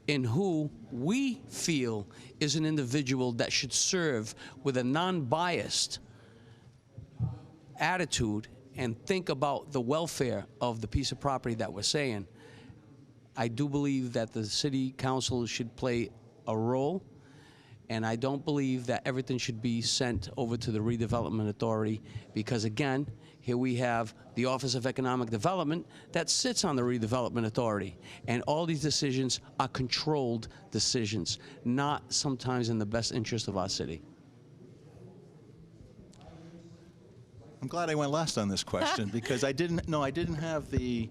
in who we feel is an individual that should serve with a non-biased attitude and think about the welfare of the piece of property that we're saying, I do believe that the city council should play a role, and I don't believe that everything should be sent over to the redevelopment authority, because again, here we have the Office of Economic Development that sits on the redevelopment authority, and all these decisions are controlled decisions, not sometimes in the best interest of our city. I'm glad I went last on this question because I didn't have the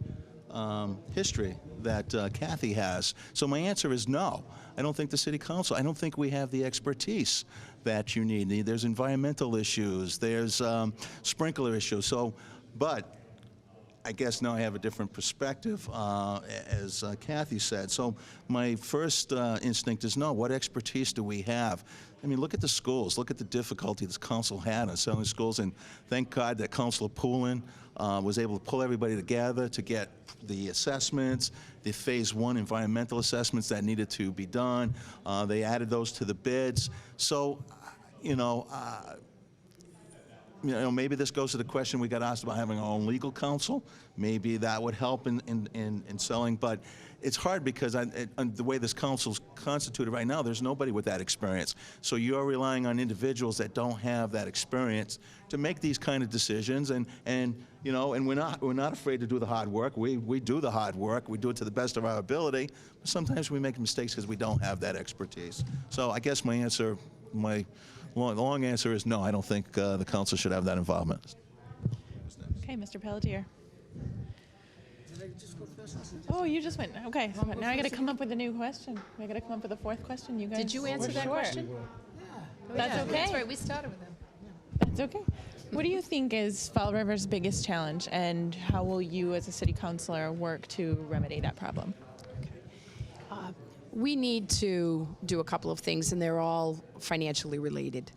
history that Kathy has. So my answer is no. I don't think the city council, I don't think we have the expertise that you need. There's environmental issues, there's sprinkler issues. So, but I guess now I have a different perspective, as Kathy said. So my first instinct is no, what expertise do we have? I mean, look at the schools. Look at the difficulty this council had on selling schools, and thank God that Councilor Poulin was able to pull everybody together to get the assessments, the Phase 1 environmental assessments that needed to be done. They added those to the bids. So, maybe this goes to the question we got asked about having our own legal counsel. Maybe that would help in selling, but it's hard because the way this council's constituted right now, there's nobody with that experience. So you're relying on individuals that don't have that experience to make these kind of decisions, and we're not afraid to do the hard work. We do the hard work. We do it to the best of our ability, but sometimes we make mistakes because we don't have that expertise. So I guess the long answer is no, I don't think the council should have that involvement. Okay, Mr. Pelletier. Oh, you just went. Okay, so now I got to come up with a new question. I got to come up with a fourth question. You guys. Did you answer that question? That's okay. That's right. We started with them. That's okay. What do you think is Fall River's biggest challenge, and how will you, as a city councilor, work to remedy that problem? We need to do a couple of things, and they're all financially related.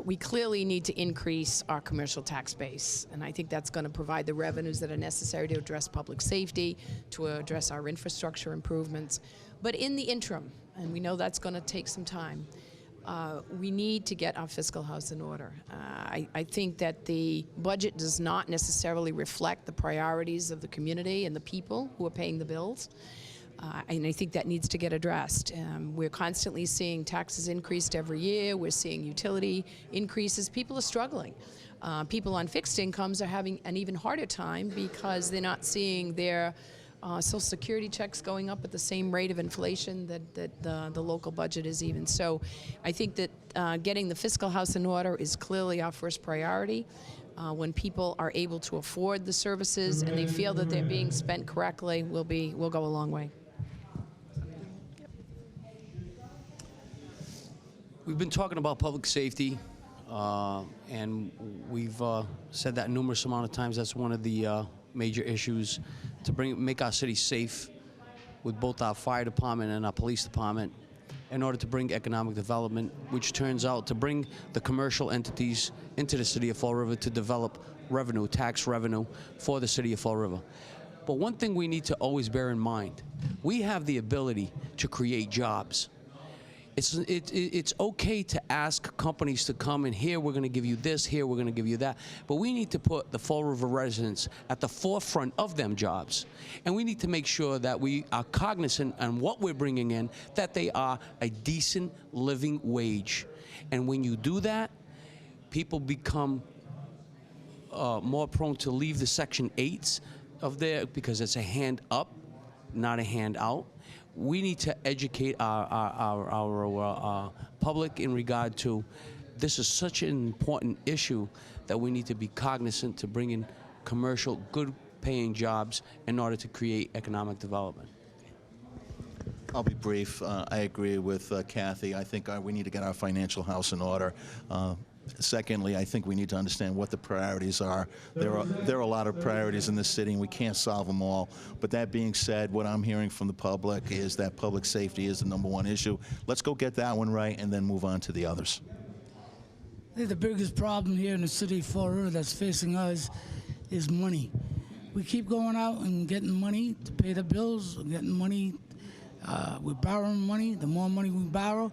We clearly need to increase our commercial tax base, and I think that's going to provide the revenues that are necessary to address public safety, to address our infrastructure improvements. But in the interim, and we know that's going to take some time, we need to get our fiscal house in order. I think that the budget does not necessarily reflect the priorities of the community and the people who are paying the bills. And I think that needs to get addressed. We're constantly seeing taxes increased every year. We're seeing utility increases. People are struggling. People on fixed incomes are having an even harder time because they're not seeing their Social Security checks going up at the same rate of inflation that the local budget is even. So I think that getting the fiscal house in order is clearly our first priority. When people are able to afford the services and they feel that they're being spent correctly, we'll go a long way. We've been talking about public safety, and we've said that numerous amount of times. That's one of the major issues to make our city safe with both our fire department and our police department in order to bring economic development, which turns out to bring the commercial entities into the city of Fall River to develop revenue, tax revenue for the city of Fall River. But one thing we need to always bear in mind, we have the ability to create jobs. It's okay to ask companies to come and here we're going to give you this, here we're going to give you that, but we need to put the Fall River residents at the forefront of them jobs. And we need to make sure that we are cognizant on what we're bringing in, that they are a decent living wage. And when you do that, people become more prone to leave the Section 8s of there because it's a hand up, not a hand out. We need to educate our public in regard to this is such an important issue that we need to be cognizant to bring in commercial, good-paying jobs in order to create economic development. I'll be brief. I agree with Kathy. I think we need to get our financial house in order. Secondly, I think we need to understand what the priorities are. There are a lot of priorities in this city, and we can't solve them all. But that being said, what I'm hearing from the public is that public safety is the #1 issue. Let's go get that one right and then move on to the others. I think the biggest problem here in the city of Fall River that's facing us is money. We keep going out and getting money to pay the bills, getting money. We're borrowing money. The more money we borrow,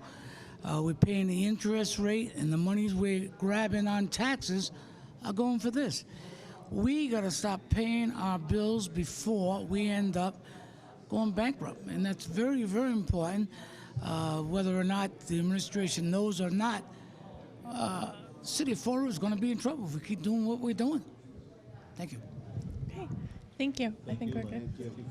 we're paying the interest rate, and the monies we're grabbing on taxes are going for this. We got to stop paying our bills before we end up going bankrupt, and that's very, very important. Whether or not the administration knows or not, the city of Fall River is going to be in trouble if we keep doing what we're doing. Thank you. Okay, thank you. I think we're good.